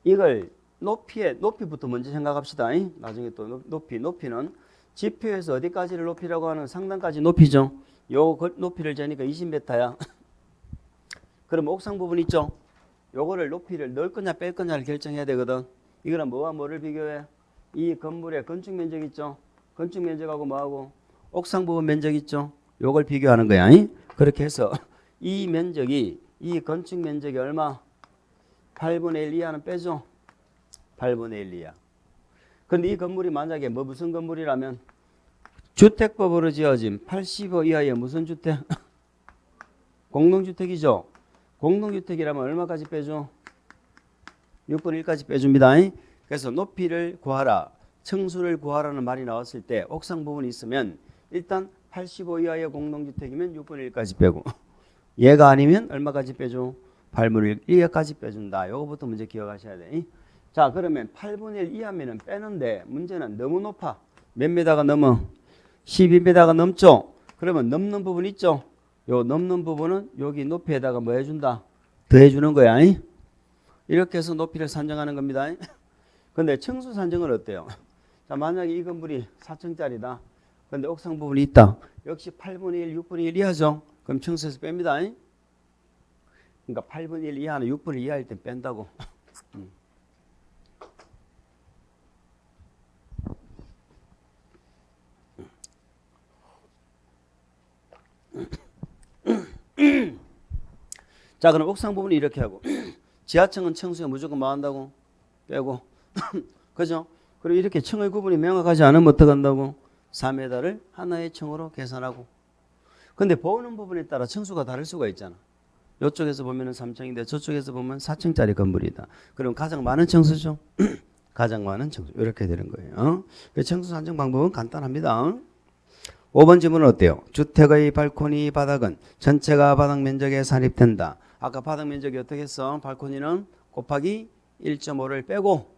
이걸 높이부터 먼저 생각합시다. 나중에 또 높이는 지표에서 어디까지를 높이라고 하는 상단까지 높이죠. 요 높이를 재니까 20m야. 그럼 옥상 부분 있죠. 요거를 높이를 넣을 거냐 뺄 거냐를 결정해야 되거든. 이거는 뭐와 뭐를 비교해? 이 건물의 건축 면적 있죠. 건축 면적하고 뭐하고 옥상 부분 면적 있죠. 요걸 비교하는 거야. 그렇게 해서 이 면적이 이 건축 면적이 얼마? 8분의 1 이하는 빼죠. 8분의 1 이하. 근데 이 건물이 만약에 무슨 건물이라면 주택법으로 지어진 80호 이하의 무슨 주택? 공동주택이죠. 공동주택이라면 얼마까지 빼줘? 6분의 1까지 빼줍니다. 그래서 높이를 구하라, 층수를 구하라는 말이 나왔을 때 옥상 부분이 있으면 일단 85 이하의 공동주택이면 6분의 1까지 빼고 얘가 아니면 얼마까지 빼줘? 8분의 1 이하까지 빼준다. 요거부터 문제 기억하셔야 돼. 자, 그러면 8분의 1 이하면은 빼는데 문제는 너무 높아. 몇 미터가 넘어? 12m가 넘죠? 그러면 넘는 부분 있죠? 요 넘는 부분은 여기 높이에다가 뭐 해준다? 더해주는 거야. 이렇게 해서 높이를 산정하는 겁니다. 근데 층수 산정은 어때요? 자, 만약에 이 건물이 4층짜리다. 근데 옥상 부분이 있다. 역시 8분의 1, 6분의 1 이하죠? 그럼 층수에서 뺍니다. 그러니까 8분의 1 이하는 6분의 1 이하일 때 뺀다고. 자, 그럼 옥상 부분이 이렇게 하고 지하층은 층수에 무조건 뭐 한다고? 빼고 그죠? 그리고 이렇게 층의 구분이 명확하지 않으면 어떻게 한다고? 4m를 하나의 층으로 계산하고. 근데 보는 부분에 따라 층수가 다를 수가 있잖아. 이쪽에서 보면은 3층인데 저쪽에서 보면 4층짜리 건물이다. 그럼 가장 많은 층수죠? 가장 많은 층수. 이렇게 되는 거예요. 층수 산정 방법은 간단합니다. 5번 질문은 어때요? 주택의 발코니 바닥은 전체가 바닥 면적에 산입된다. 아까 바닥 면적이 어떻게 했어? 발코니는 곱하기 1.5를 빼고,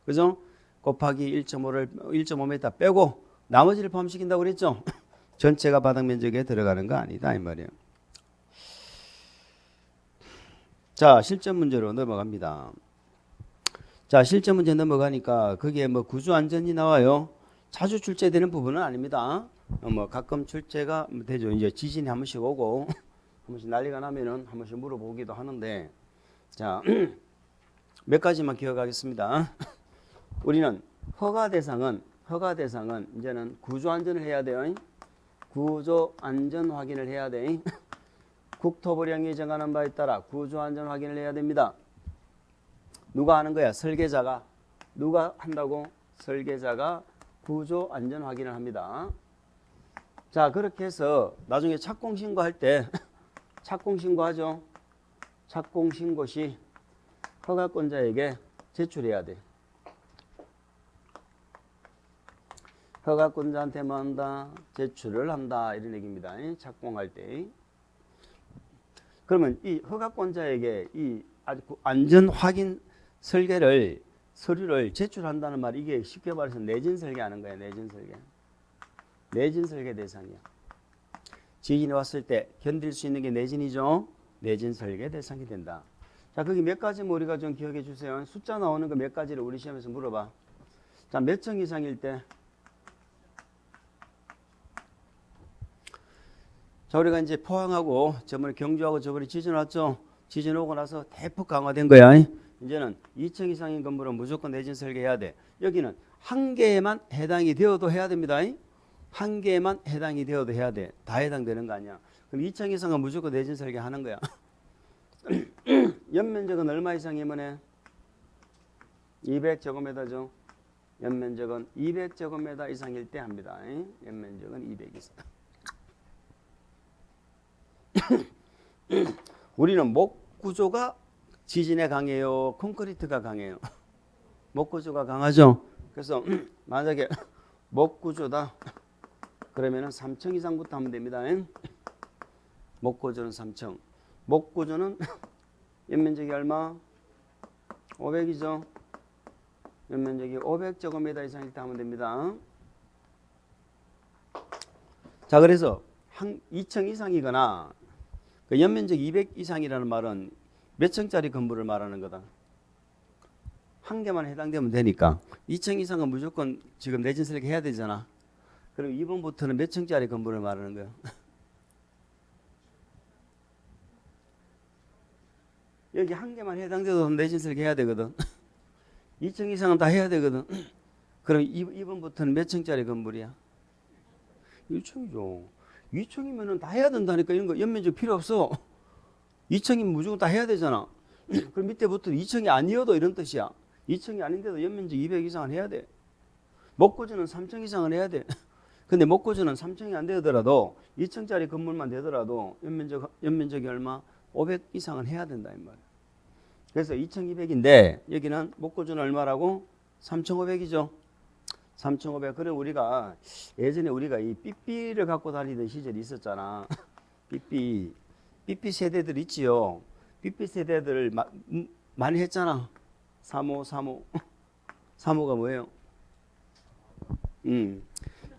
그죠? 곱하기 1.5m 빼고 나머지를 포함시킨다고 그랬죠? 전체가 바닥 면적에 들어가는 거 아니다 이 말이에요. 자, 실전 문제로 넘어갑니다. 자, 실전 문제 넘어가니까 거기에 뭐 구조 안전이 나와요. 자주 출제되는 부분은 아닙니다. 뭐 가끔 출제가 되죠. 이제 지진이 한 번씩 오고 한 번씩 난리가 나면은 한 번씩 물어보기도 하는데, 자, 몇 가지만 기억하겠습니다. 우리는 허가 대상은 이제는 구조 안전을 해야 돼요. 구조 안전 확인을 해야 돼. 국토부령이 정하는 바에 따라 구조 안전 확인을 해야 됩니다. 누가 하는 거야? 설계자가. 누가 한다고? 설계자가 구조 안전 확인을 합니다. 자, 그렇게 해서 나중에 착공 신고할 때 착공 신고하죠. 착공 신고 시 허가권자에게 제출해야 돼. 허가권자한테 뭐 한다? 제출을 한다. 이런 얘기입니다. 착공할 때. 그러면 이 허가권자에게 이 안전 확인 서류를 제출한다는 말, 이게 쉽게 말해서 내진 설계하는 거예요. 내진 설계 대상이야. 지진이 왔을 때 견딜 수 있는 게 내진이죠. 내진 설계 대상이 된다. 자, 거기 몇 가지만 우리가 좀 기억해 주세요. 숫자 나오는 거 몇 가지를 우리 시험에서 물어봐. 자, 몇 층 이상일 때? 자, 우리가 이제 포항하고 저번에 경주하고 저번에 지진 왔죠. 지진 오고 나서 대폭 강화된 거야. 이제는 2층 이상인 건물은 무조건 내진 설계해야 돼. 여기는 한 개에만 해당이 되어도 해야 됩니다. 한 개에만 해당이 되어도 해야 돼. 다 해당되는 거 아니야. 그럼 2층 이상은 무조건 내진 설계하는 거야. 연면적은 얼마 이상이면 200제곱미터죠. 연면적은 200제곱미터 이상일 때 합니다. 연면적은 200 이상. 우리는 목 구조가 지진에 강해요? 콘크리트가 강해요? 목 구조가 강하죠. 그래서 만약에 목 구조다 그러면은 3층 이상부터 하면 됩니다. 목 구조는 3층. 목 구조는 연면적이 얼마? 500이죠. 연면적이 500제곱미터 이상일 때 하면 됩니다. 자, 그래서 2층 이상이거나 그 연면적 200 이상이라는 말은 몇 층짜리 건물을 말하는 거다. 한 개만 해당되면 되니까 2층 이상은 무조건 지금 내진 설계 해야 되잖아. 그럼 2번부터는 몇 층짜리 건물을 말하는 거야? 여기 한 개만 해당돼도 내진 설계 해야 되거든. 2층 이상은 다 해야 되거든. 그럼 2번부터는 몇 층짜리 건물이야? 1층이죠. 2층이면 다 해야 된다니까. 이런 거 연면적 필요 없어. 2층이면 무조건 다 해야 되잖아. 그럼 밑에부터 2층이 아니어도 이런 뜻이야. 2층이 아닌데도 연면적 200 이상은 해야 돼. 목고주는 3층 이상은 해야 돼. 근데 목고주는 3층이 안 되더라도 2층짜리 건물만 되더라도 연면적이 얼마? 500 이상은 해야 된다 이 말이야. 그래서 2,200인데 여기는 목고주는 얼마라고? 3,500이죠. 3,500. 그래 우리가 예전에 우리가 이 삐삐를 갖고 다니던 시절이 있었잖아. 삐삐 세대들 있지요. 삐삐 세대들 많이 했잖아. 3호. 3호가 뭐예요?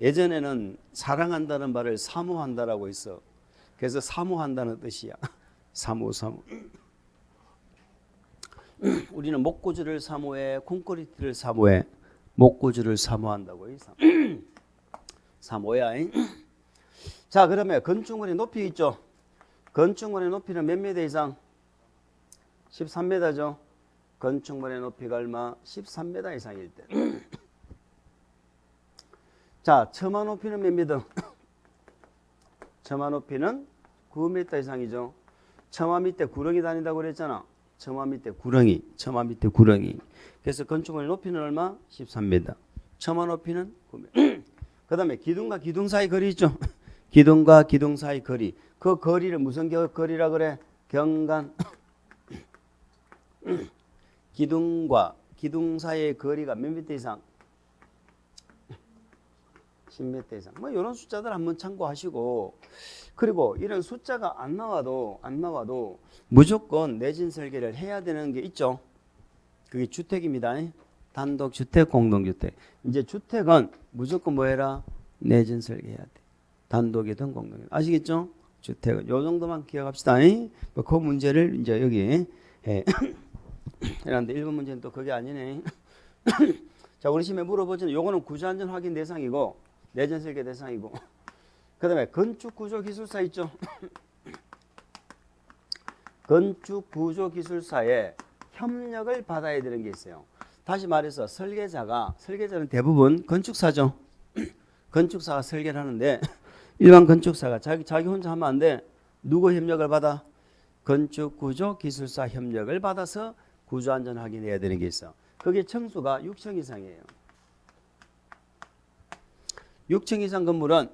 예전에는 사랑한다는 말을 사모한다라고 했어. 그래서 사모한다는 뜻이야. 3호. 우리는 목고주를 사모해, 콘크리트를 사모해. 목고주를 사모한다고 해. 사모야. 자, 그러면 건축물의 높이 있죠. 건축물의 높이는 몇 미터 이상? 13m죠. 건축물의 높이가 얼마? 13m 이상일 때. 자, 처마 높이는 몇 미터? 처마 높이는 9m 이상이죠. 처마 밑에 구렁이 다닌다고 그랬잖아. 처마 밑에 구렁이. 그래서 건축물의 높이는 얼마? 13m. 처마 높이는 9m. 그 다음에 기둥과 기둥 사이 거리 있죠. 기둥과 기둥 사이 거리. 그 거리를 무슨 거리라 그래? 경간. 기둥과 기둥 사이의 거리가 몇 미터 이상? 10m 이상. 뭐 이런 숫자들 한번 참고하시고, 그리고 이런 숫자가 안 나와도 무조건 내진 설계를 해야 되는 게 있죠. 그게 주택입니다. 단독주택, 공동주택. 이제 주택은 무조건 뭐 해라? 내진 설계해야 돼. 단독이든 공동이든. 아시겠죠? 주택은 요 정도만 기억합시다. 뭐 그 문제를 이제 여기 해놨는데 1번 문제는 또 그게 아니네. 자, 우리 시험에 물어보지는 요거는 구조안전 확인 대상이고 내진 설계 대상이고, 그 다음에 건축구조기술사 있죠. 건축구조기술사에 협력을 받아야 되는 게 있어요. 다시 말해서 설계자는 대부분 건축사죠. 건축사가 설계를 하는데 일반 건축사가 자기 혼자 하면 안 돼. 누구 협력을 받아? 건축구조기술사 협력을 받아서 구조안전 확인해야 되는 게 있어. 그게 층수가 6층 이상이에요. 6층 이상 건물은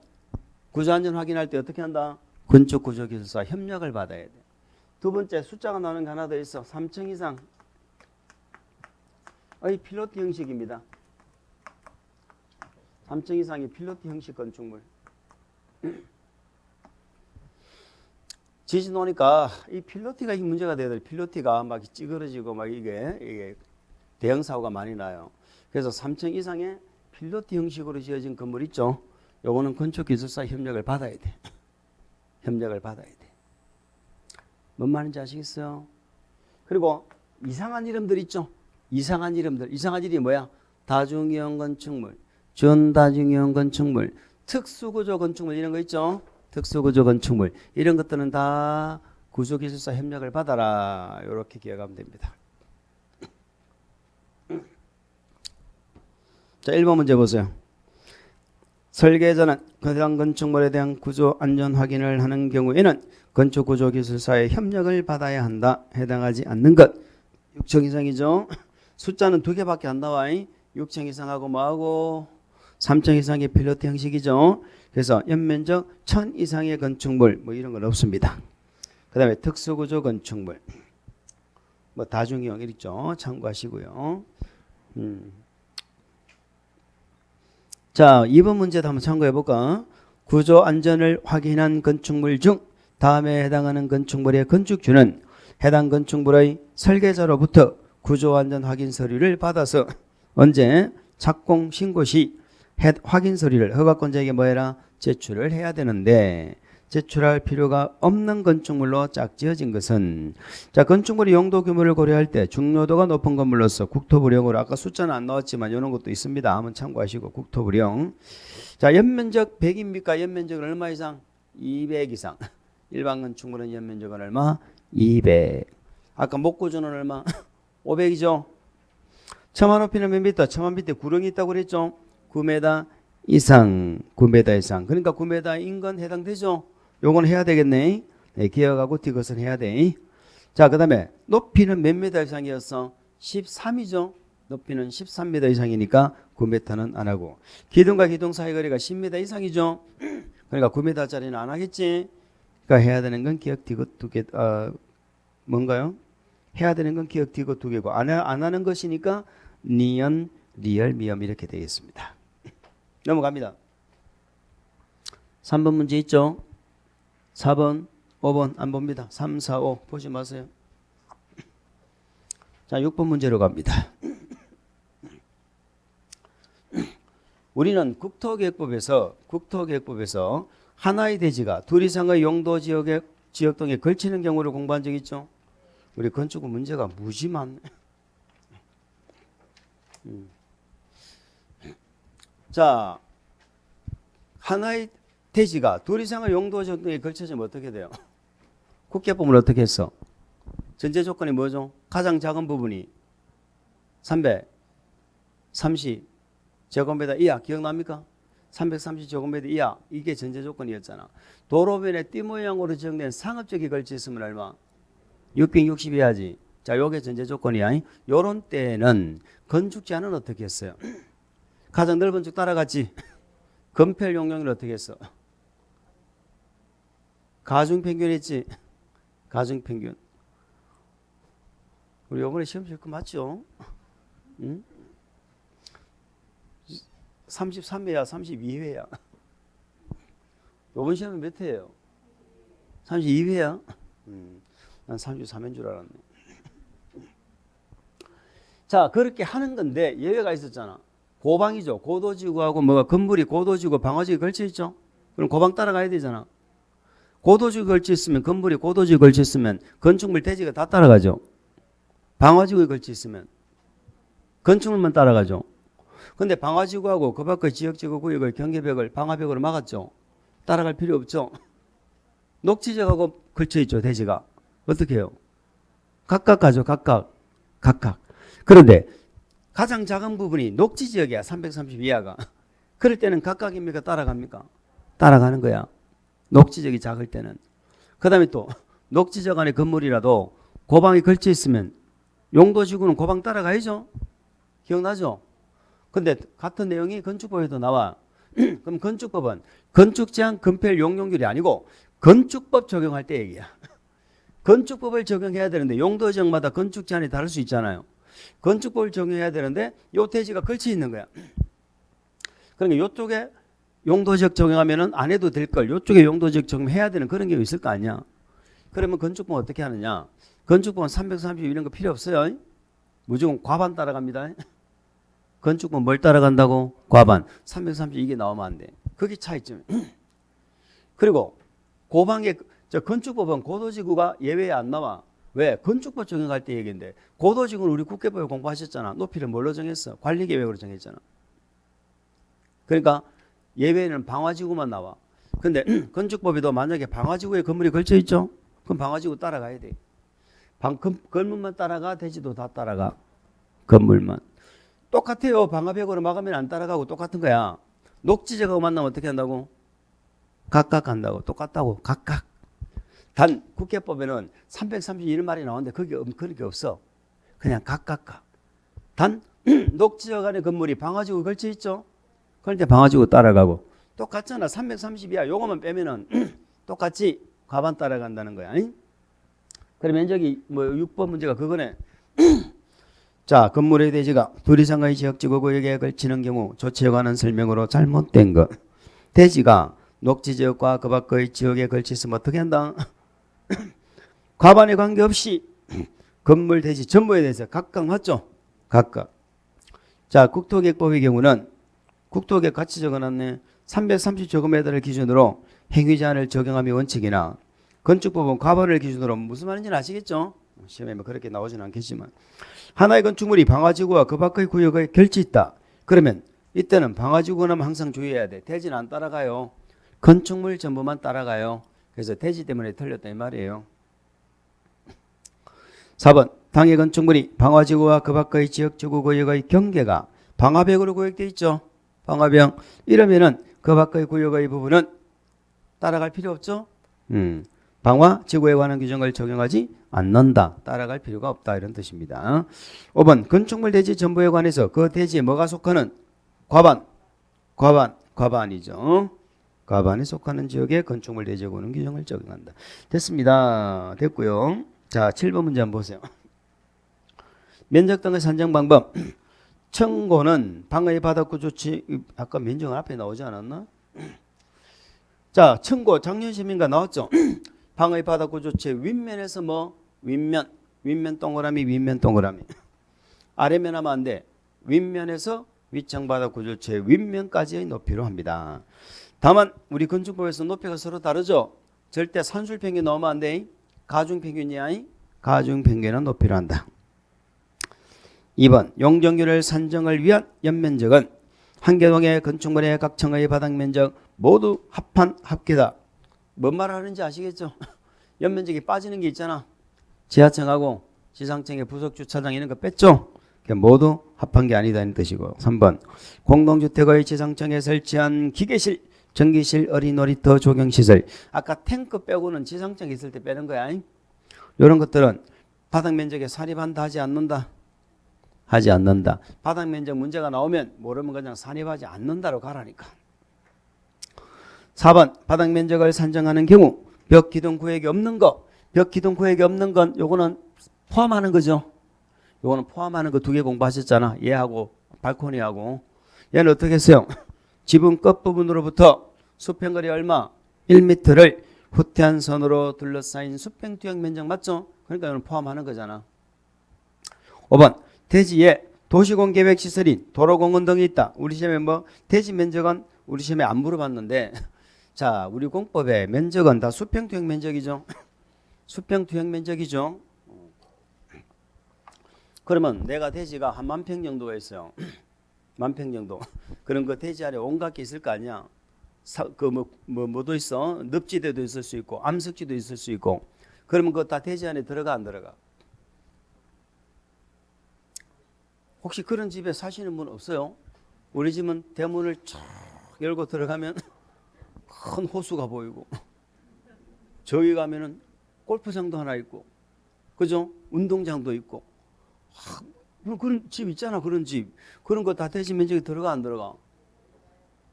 구조안전 확인할 때 어떻게 한다? 건축구조기술사 협력을 받아야 돼. 두 번째 숫자가 나오는 게 하나 더 있어. 3층 이상의 필로티 형식입니다. 3층 이상의 필로티 형식 건축물. 지진 오니까 이 필로티가 문제가 돼요. 필로티가 막 찌그러지고 막 이게 대형 사고가 많이 나요. 그래서 3층 이상의 필로티 형식으로 지어진 건물 있죠. 요거는 건축기술사 협력을 받아야 돼. 협력을 받아야 돼. 뭔 말인지 아시겠어요? 그리고 이상한 이름들 있죠. 이상한 이름이 뭐야? 다중이용 건축물, 준다중이용 건축물, 특수구조 건축물 이런 거 있죠. 특수구조 건축물 이런 것들은 다 구조기술사 협력을 받아라. 이렇게 기억하면 됩니다. 자, 1번 문제 보세요. 설계자는 해당 건축물에 대한 구조 안전 확인을 하는 경우에는 건축구조기술사의 협력을 받아야 한다. 해당하지 않는 것. 6층 이상이죠. 숫자는 2개밖에 안 나와. 6층 이상하고 뭐하고 3층 이상의 필로티 형식이죠. 그래서 연면적 1000 이상의 건축물 뭐 이런 건 없습니다. 그 다음에 특수구조 건축물 뭐 다중이용 있죠. 참고하시고요. 자, 2번 문제도 한번 참고해 볼까? 구조 안전을 확인한 건축물 중 다음에 해당하는 건축물의 건축주는 해당 건축물의 설계자로부터 구조 안전 확인 서류를 받아서 언제 착공 신고 시 확인 서류를 허가권자에게 뭐해라? 제출을 해야 되는데 제출할 필요가 없는 건축물로 짝지어진 것은 자 건축물의 용도 규모를 고려할 때 중요도가 높은 건물로서 국토부령으로 아까 숫자는 안 나왔지만 이런 것도 있습니다. 한번 참고하시고 국토부령 자 연면적 100입니까? 연면적은 얼마 이상? 200 이상. 일반 건축물은 연면적은 얼마? 200. 아까 목구조는 얼마? 500이죠. 처마 높이는 몇 미터? 처마 밑에 구렁이 있다고 그랬죠. 9m 이상. 9m 이상. 그러니까 9m 인건 해당되죠. 요건 해야 되겠네. 네, 기억하고 뒤것은 해야 돼. 자, 그 다음에 높이는 몇 미터 이상이었어? 13이죠. 높이는 13m 이상이니까 9m는 안 하고. 기둥과 기둥 사이 거리가 10m 이상이죠. 그러니까 9m짜리는 안 하겠지. 그러니까 해야 되는 건 기억 뒤것 2개, 뭔가요? 해야 되는 건 기억 뒤것 2개고 안 하는 것이니까 니은, 리얼, 미음 이렇게 되겠습니다. 넘어갑니다. 3번 문제 있죠? 4번, 5번 안 봅니다. 3, 4, 5 보지 마세요. 자, 6번 문제로 갑니다. 우리는 국토계획법에서 하나의 대지가 둘 이상의 용도 지역 등에 걸치는 경우를 공부한 적 있죠? 우리 건축은 문제가 무지 많네. 자, 하나의 대지가 둘 이상의 용도 지역 등에 걸쳐지면 어떻게 돼요? 국계법은 어떻게 했어? 전제 조건이 뭐죠? 가장 작은 부분이 330 제곱미터 이하 기억납니까? 330 제곱미터 이하 이게 전제 조건이었잖아. 도로변에 띠 모양으로 지정된 상업적이 걸쳐 있으면 얼마? 660 이하지. 자, 요게 전제 조건이야. 요런 때는 건축 제한은 어떻게 했어요? 가장 넓은 쪽 따라갔지. 건폐율 용량을 어떻게 했어? 가중평균 했지. 가중평균. 우리 요번에 시험 칠 거 맞죠? 응? 33회야, 32회야. 요번 시험은 몇 회예요? 32회야? 난 33회인 줄 알았네. 자, 그렇게 하는 건데 예외가 있었잖아. 고방이죠. 고도지구하고 뭐가 건물이 고도지구, 방어지구 걸쳐 있죠. 그럼 고방 따라가야 되잖아. 고도지구 걸쳐 있으면 건물이 고도지구 걸쳐 있으면 건축물 대지가 다 따라가죠. 방어지구에 걸쳐 있으면 건축물만 따라가죠. 근데 방화지구하고 그 밖의 지역지구 구역을 경계벽을 방화벽으로 막았죠. 따라갈 필요 없죠. 녹지지역하고 걸쳐있죠. 대지가. 어떻게 해요? 각각 가죠. 각각. 그런데 가장 작은 부분이 녹지지역이야. 330 이하가. 그럴 때는 각각입니까? 따라갑니까? 따라가는 거야. 녹지지역이 작을 때는. 그 다음에 또 녹지지역 안에 건물이라도 고방이 걸쳐있으면 용도지구는 고방 따라가야죠. 기억나죠? 근데 같은 내용이 건축법에도 나와. 그럼 건축법은 건축제한 건폐율 용적률이 아니고 건축법 적용할 때 얘기야. 건축법을 적용해야 되는데 용도 지역마다 건축 제한이 다를 수 있잖아요. 건축법을 적용해야 되는데 요 대지가 걸쳐 있는 거야. 그러니까 요쪽에 용도 지역 적용하면은 안 해도 될 걸 요쪽에 용도 지역 적용해야 되는 그런 게 있을 거 아니야. 그러면 건축법 어떻게 하느냐? 건축법은 330 이런 거 필요 없어요. 무조건 과반 따라갑니다. 건축법 뭘 따라간다고? 과반. 330 이게 나오면 안 돼. 그게 차이점. 그리고 고방에 저 건축법은 고도지구가 예외에 안 나와. 왜? 건축법 적용할 때 얘기인데 고도지구는 우리 국계법에 공부하셨잖아. 높이를 뭘로 정했어? 관리계획으로 정했잖아. 그러니까 예외는 방화지구만 나와. 근데 건축법에도 만약에 방화지구에 건물이 걸쳐 있죠? 그럼 방화지구 따라가야 돼. 건물만 따라가 대지도 다 따라가. 건물만. 똑같아요. 방화벽으로 막으면 안 따라가고 똑같은 거야. 녹지제하고 만나면 어떻게 한다고? 각각 한다고. 똑같다고. 각각. 단 국회법에는 331말이 나오는데 그런 게 없어. 그냥 각각. 단 녹지역 안에 건물이 방화지구 걸쳐 있죠. 그럴 때 방화지구 따라가고. 똑같잖아. 330이야. 요거만 빼면은 똑같이 과반 따라간다는 거야. 그럼 면적이 뭐 6번 문제가 그거네. 자, 건물의 대지가 둘 이상의 지역지구구역에 걸치는 경우 조치에 관한 설명으로 잘못된 것. 대지가 녹지지역과 그 밖의 지역에 걸치으면 어떻게 한다? 과반에 관계없이 건물 대지 전부에 대해서 각각 맞죠? 각각. 자, 국토계획법의 경우는 국토계획 같이 적어놨네. 330제곱미터를 기준으로 행위 제한을 적용하며 원칙이나 건축법은 과반을 기준으로 무슨 말인지 아시겠죠? 시험에 뭐 그렇게 나오진 않겠지만 하나의 건축물이 방화지구와 그 밖의 구역에 결치 있다. 그러면 이때는 방화지구는 항상 주의해야 돼. 대지는 안 따라가요. 건축물 전부만 따라가요. 그래서 대지 때문에 틀렸다 이 말이에요. 4번 당해 건축물이 방화지구와 그 밖의 지역지구 구역의 경계가 방화벽으로 구역되어 있죠. 방화벽. 이러면은 그 밖의 구역의 부분은 따라갈 필요 없죠. 방화지구에 관한 규정을 적용하지 않는다. 따라갈 필요가 없다. 이런 뜻입니다. 5번 건축물 대지 전부에 관해서 그 대지에 뭐가 속하는 과반이죠. 과반에 속하는 지역에 건축물 대지에 관한 규정을 적용한다. 됐습니다. 됐고요. 자, 7번 문제 한번 보세요. 면적 등의 산정 방법. 청고는 방의 바닥구 조치. 아까 면적은 앞에 나오지 않았나? 자, 청고 작년 시민가 나왔죠. 방의 바닥구 조치 윗면에서 뭐 윗면 동그라미 윗면 동그라미. 아래면 하면 안 돼. 윗면에서 위층 바닥구 조치 윗면까지의 높이로 합니다. 다만 우리 건축법에서 높이가 서로 다르죠. 절대 산술평균 넣으면 안 돼. 가중평균이야. 가중평균은 높이로 한다. 2번 용적률을 산정을 위한 연면적은 한 개동의 건축물의 각 층의 바닥면적 모두 합한 합계다. 뭔 말 하는지 아시겠죠? 연면적이 빠지는 게 있잖아. 지하층하고 지상층의 부속주차장 이런 거 뺐죠? 모두 합한 게 아니다는 뜻이고. 3번 공동주택의 지상층에 설치한 기계실, 전기실, 어린놀이터, 조경시설. 아까 탱크 빼고는 지상층에 있을 때 빼는 거야. 이런 것들은 바닥면적에 산입한다 하지 않는다? 하지 않는다. 바닥면적 문제가 나오면 모르면 그냥 산입하지 않는다로 가라니까. 4번 바닥면적을 산정하는 경우 벽기둥 구획이 없는 거. 벽기둥 구획이 없는 건 요거는 포함하는 거죠. 요거는 포함하는 거 두 개 공부하셨잖아. 얘하고 발코니하고. 얘는 어떻게 했어요? 지붕 끝부분으로부터 수평거리 얼마? 1m를 후퇴한 선으로 둘러싸인 수평투영 면적 맞죠? 그러니까 이건 포함하는 거잖아. 5번 대지에 도시공계획시설인 도로공원 등이 있다. 우리 시험에 뭐 대지 면적은 우리 시험에 안 물어봤는데 자, 우리 공법에 면적은 다 수평투영 면적이죠. 수평투영 면적이죠. 그러면 내가 대지가 한 10,000평 정도가 있어요. 10,000평 정도. 그럼 그 대지 아래 온갖 게 있을 거 아니야. 뭐도 있어. 늪지대도 있을 수 있고 암석지도 있을 수 있고. 그러면 그거 다 대지 안에 들어가 안 들어가? 혹시 그런 집에 사시는 분 없어요? 우리 집은 대문을 쫙 열고 들어가면 큰 호수가 보이고 저기 가면은 골프장도 하나 있고 그죠? 운동장도 있고 그런 집 있잖아. 그런 집. 그런 거 다 대지 면적에 들어가 안 들어가?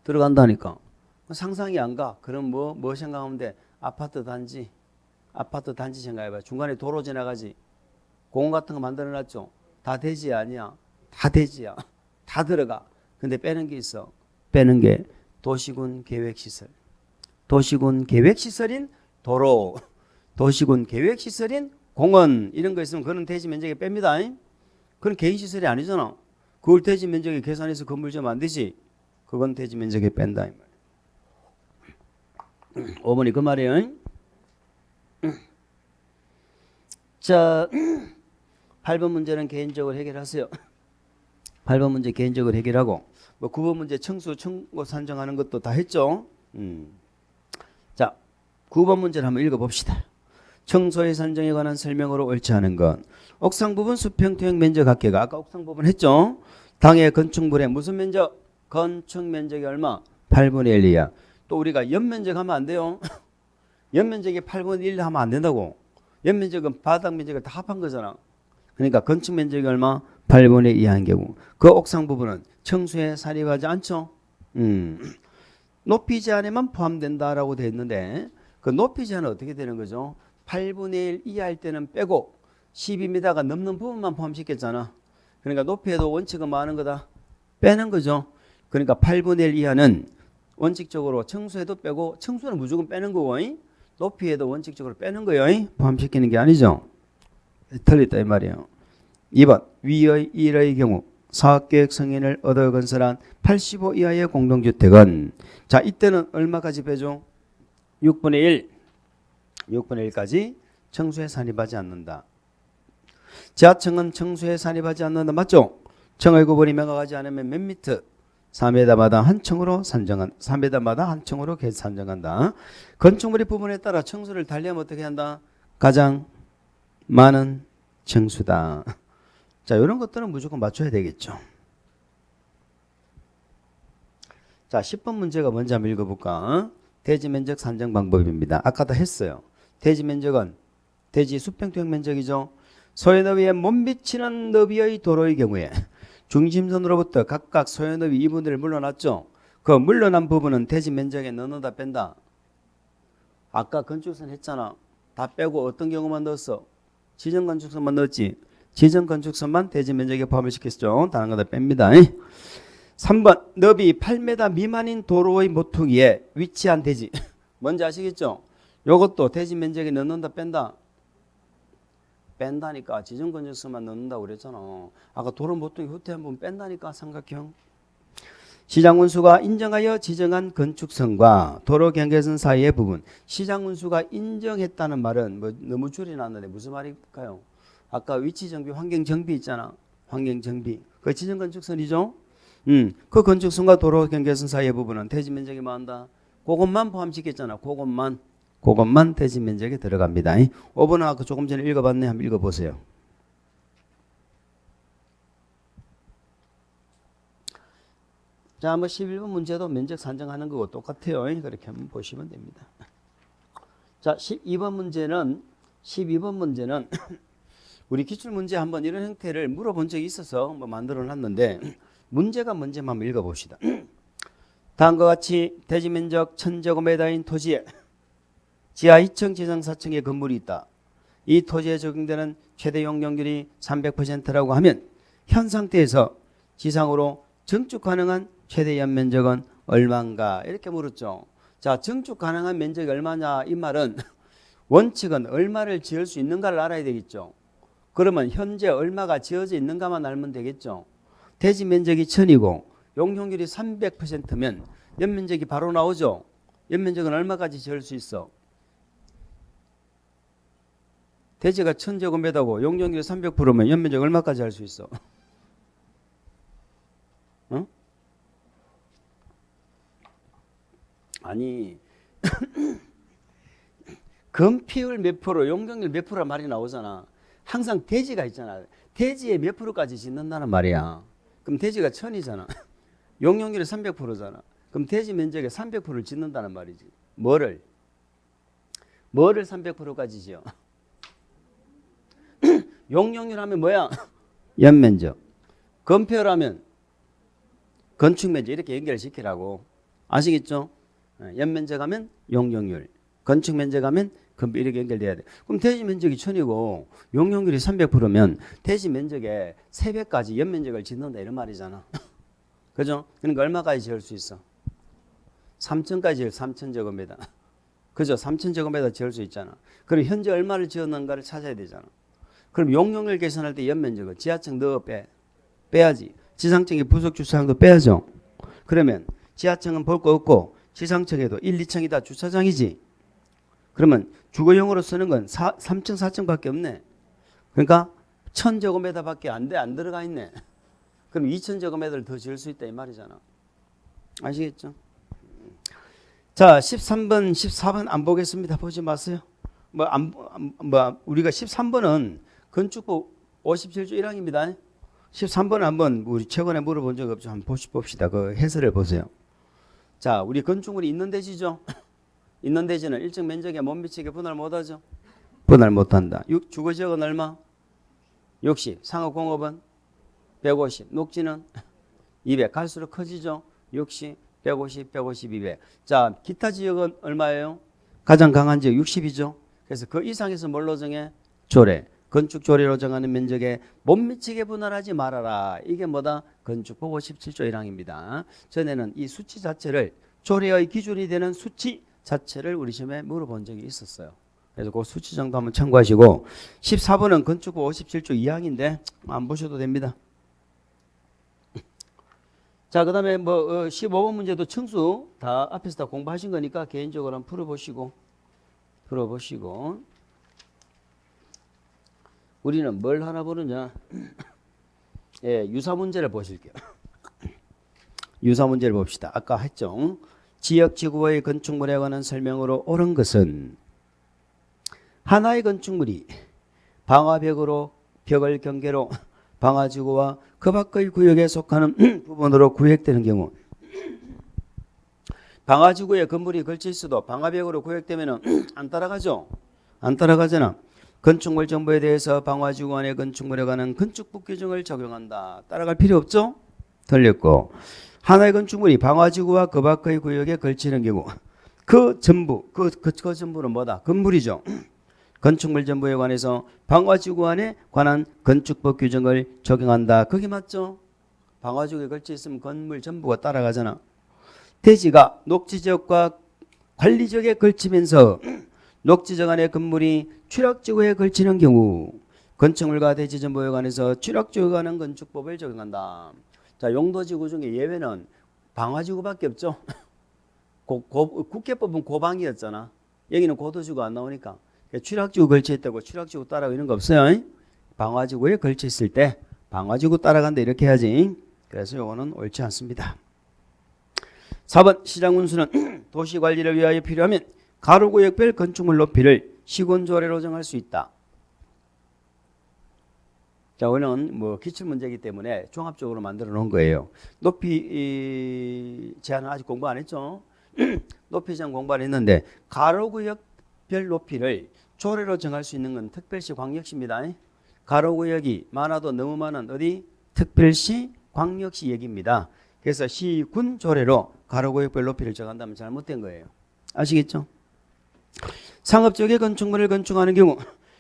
들어간다니까. 상상이 안 가. 그럼 뭐 생각하면 돼? 아파트 단지 생각해봐. 중간에 도로 지나가지. 공원 같은 거 만들어놨죠. 다 대지 아니야. 다 대지야. 다 들어가. 근데 빼는 게 있어. 빼는 게 도시군 계획시설. 도시군 계획시설인 도로. 도시군 계획시설인 공원. 이런 거 있으면 그런 대지 면적에 뺍니다. 그건 개인시설이 아니잖아. 그걸 대지 면적에 계산해서 건물 지으면 안 되지. 그건 대지 면적에 뺀다. 5번이 그 말이에요. 자, 8번 문제는 개인적으로 해결하세요. 8번 문제 개인적으로 해결하고 뭐 9번 문제 청소 산정하는 것도 다 했죠. 자, 9번 문제를 한번 읽어봅시다. 청소의 산정에 관한 설명으로 옳지 않은 건 옥상 부분 수평투영 면적 합계가 아까 옥상 부분 했죠. 당해 건축물의 무슨 면적? 건축 면적이 얼마? 8분의 1 이하. 또 우리가 연면적 하면 안 돼요. 연면적이 8분의 1 하면 안 된다고. 연면적은 바닥 면적을 다 합한 거잖아. 그러니까 건축 면적이 얼마? 8분의 2 이하인 경우. 그 옥상 부분은 청수에 산입하지 않죠. 높이 제한에만 포함된다라고 되어 있는데 그 높이 제한은 어떻게 되는 거죠? 8분의 1 이하일 때는 빼고 12m가 넘는 부분만 포함시켰잖아. 그러니까 높이에도 원칙은 많은 거다. 빼는 거죠. 그러니까 8분의 1 이하는 원칙적으로 청수에도 빼고 청수는 무조건 빼는 거고 높이에도 원칙적으로 빼는 거예요. 포함시키는 게 아니죠. 틀렸다 이 말이에요. 2번 위의 1의 경우 사업계획 승인을 얻어 건설한 85 이하의 공동주택은 자 이때는 얼마까지 빼죠? 6분의 1 6분의 1까지 청수에 산입하지 않는다. 지하층은 청수에 산입하지 않는다. 맞죠? 청의 구분이 명확하지 않으면 몇 미터? 4m마다 한 층으로 산정한 4m마다 한 층으로 산정한다. 건축물의 부분에 따라 청수를 달리하면 어떻게 한다? 가장 많은 층수다. 자, 이런 것들은 무조건 맞춰야 되겠죠. 자, 10번 문제가 먼저 한번 읽어볼까? 대지 면적 산정 방법입니다. 아까도 했어요. 대지 면적은 대지 수평투영 면적이죠. 소요 너비에 못 미치는 너비의 도로의 경우에 중심선으로부터 각각 소요 너비 2분의 1을 물러났죠. 그 물러난 부분은 대지 면적에 넣는다 뺀다. 아까 건축선 했잖아. 다 빼고 어떤 경우만 넣었어? 지정 건축선만 넣었지. 지정 건축선만 대지 면적에 포함을 시켰죠. 다른 거 다 뺍니다. 3번 너비 8m 미만인 도로의 모퉁이에 위치한 대지. 뭔지 아시겠죠? 요것도 대지 면적에 넣는다 뺀다. 뺀다니까. 지정 건축선만 넣는다고 그랬잖아. 아까 도로 모퉁이 후퇴한 부분 뺀다니까. 삼각형. 시장운수가 인정하여 지정한 건축선과 도로 경계선 사이의 부분. 시장운수가 인정했다는 말은 뭐 너무 줄이 났는데 무슨 말일까요? 아까 위치정비, 환경정비 있잖아. 환경정비. 그 지정건축선이죠. 그 건축선과 도로 경계선 사이의 부분은 대지 면적이 많다. 그것만 포함시켰잖아. 그것만 대지 면적에 들어갑니다. 5번은 아까 조금 전에 읽어봤네. 한번 읽어보세요. 자, 뭐 11번 문제도 면적 산정하는 거고 똑같아요. 그렇게 한번 보시면 됩니다. 자, 12번 문제는 우리 기출문제 한번 이런 형태를 물어본 적이 있어서 뭐 만들어 놨는데 문제가 뭔지 한번 읽어봅시다. 다음과 같이 대지 면적 1000제곱미터인 토지에 지하 2층, 지상 4층의 건물이 있다. 이 토지에 적용되는 최대 용적률이 300%라고 하면 현 상태에서 지상으로 증축 가능한 최대 연면적은 얼마인가? 이렇게 물었죠. 자, 증축 가능한 면적이 얼마냐? 이 말은 원칙은 얼마를 지을 수 있는가를 알아야 되겠죠. 그러면 현재 얼마가 지어져 있는가만 알면 되겠죠. 대지 면적이 1000이고 용적률이 300%면 연면적이 바로 나오죠. 연면적은 얼마까지 지을 수 있어? 대지가 1000제곱미터고 용적률이 300%면 연면적 얼마까지 할 수 있어? 어? 아니 건폐율 몇 프로, 용적률 몇 프로 말이 나오잖아. 항상 대지가 있잖아. 대지에 몇 프로까지 짓는다는 말이야. 그럼 대지가 1000이잖아. 용적률이 300%잖아. 그럼 대지 면적에 300%를 짓는다는 말이지. 뭐를 300%까지 지어? 용적률 하면 뭐야? 연면적. 건폐율 하면 건축면적. 이렇게 연결시키라고. 아시겠죠? 연면적 하면 용적률. 건축면적 하면 이렇게 연결돼야 돼. 그럼 대지 면적이 1000이고 용적률이 300%면 대지 면적에 3배까지 연면적을 짓는다 이런 말이잖아. 그죠? 그러니까 얼마까지 지을 수 있어? 3000까지 지을 3000제곱미터. 그죠? 3000제곱미터 지을 수 있잖아. 그럼 현재 얼마를 지었는가를 찾아야 되잖아. 그럼 용적률 계산할 때 연면적은 지하층 넣어 빼야지. 지상층의 부속 주차장도 빼야죠. 그러면 지하층은 볼 거 없고 지상층에도 1, 2층이 다 주차장이지. 그러면 주거용으로 쓰는 건 3층, 4층밖에 없네. 그러니까 1000제곱미터밖에 안 들어가 있네. 그럼 2000제곱미터를 더 지을 수 있다 이 말이잖아. 아시겠죠? 자, 13번, 14번 안 보겠습니다. 보지 마세요. 우리가 13번은 건축법 57조 1항입니다. 13번은 한번 우리 최근에 물어본 적 없죠. 한번 봅시다. 그 해설을 보세요. 자, 우리 건축물이 있는 대지죠. 있는 대지는 일정 면적에 못 미치게 분할 못하죠. 분할 못한다. 주거지역은 얼마? 60. 상업공업은 150. 녹지는 200. 갈수록 커지죠. 60, 150, 150, 200. 자, 기타 지역은 얼마예요? 가장 강한 지역 60이죠. 그래서 그 이상에서 뭘로 정해? 조례. 건축 조례로 정하는 면적에 못 미치게 분할하지 말아라. 이게 뭐다? 건축법 57조 1항입니다. 전에는 이 수치 자체를 조례의 기준이 되는 수치 자체를 우리 시험에 물어본 적이 있었어요. 그래서 그 수치 정도 한번 참고하시고 14번은 건축법 57조 2항인데 안 보셔도 됩니다. 자, 그 다음에 15번 문제도 청수 다 앞에서 다 공부하신 거니까 개인적으로 한번 풀어보시고 우리는 뭘 하나 보느냐. 예, 유사 문제를 보실게요. 유사 문제를 봅시다. 아까 했죠. 지역 지구의 건축물에 관한 설명으로 옳은 것은 하나의 건축물이 방화벽으로 벽을 경계로 방화지구와 그 밖의 구역에 속하는 부분으로 구획되는 경우 방화지구에 건물이 걸쳐 있어도 방화벽으로 구획되면 안 따라가죠. 안 따라가잖아. 건축물 정보에 대해서 방화지구 안의 건축물에 관한 건축법 규정을 적용한다. 따라갈 필요 없죠? 틀렸고 하나의 건축물이 방화지구와 그 밖의 구역에 걸치는 경우 그 전부는 뭐다? 건물이죠. 건축물 전부에 관해서 방화지구 안에 관한 건축법 규정을 적용한다. 그게 맞죠? 방화지구에 걸쳐 있으면 건물 전부가 따라가잖아. 대지가 녹지지역과 관리지역에 걸치면서 녹지지역 안에 건물이 취락지구에 걸치는 경우 건축물과 대지 전부에 관해서 취락지구에 관한 건축법을 적용한다. 자, 용도지구 중에 예외는 방화지구밖에 없죠. 국회법은 고방이었잖아. 여기는 고도지구 안 나오니까 취락지구 걸쳐 있다고 취락지구 따라가고 이런 거 없어요. 방화지구에 걸쳐 있을 때 방화지구 따라간다 이렇게 해야지. 그래서 요거는 옳지 않습니다. 4번 시장군수는 도시관리를 위하여 필요하면 가로구역별 건축물 높이를 시군조례로 정할 수 있다. 자, 오늘은 기출문제이기 때문에 종합적으로 만들어 놓은 거예요. 높이 제한은 아직 공부 안 했죠. 높이 제한 공부 안 했는데 가로구역별 높이를 조례로 정할 수 있는 건 특별시 광역시입니다. 가로구역이 많아도 너무 많은 어디? 특별시 광역시 얘기입니다. 그래서 시군 조례로 가로구역별 높이를 정한다면 잘못된 거예요. 아시겠죠? 상업지역의 건축물을 건축하는 경우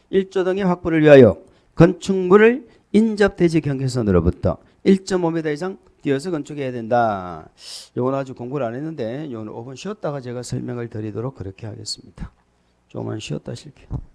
1조 등의 확보를 위하여 건축물을 인접대지 경계선으로부터 1.5m 이상 띄어서 건축해야 된다. 이건 아주 공부를 안 했는데 이건 5분 쉬었다가 제가 설명을 드리도록 그렇게 하겠습니다. 조금만 쉬었다 쉴게요.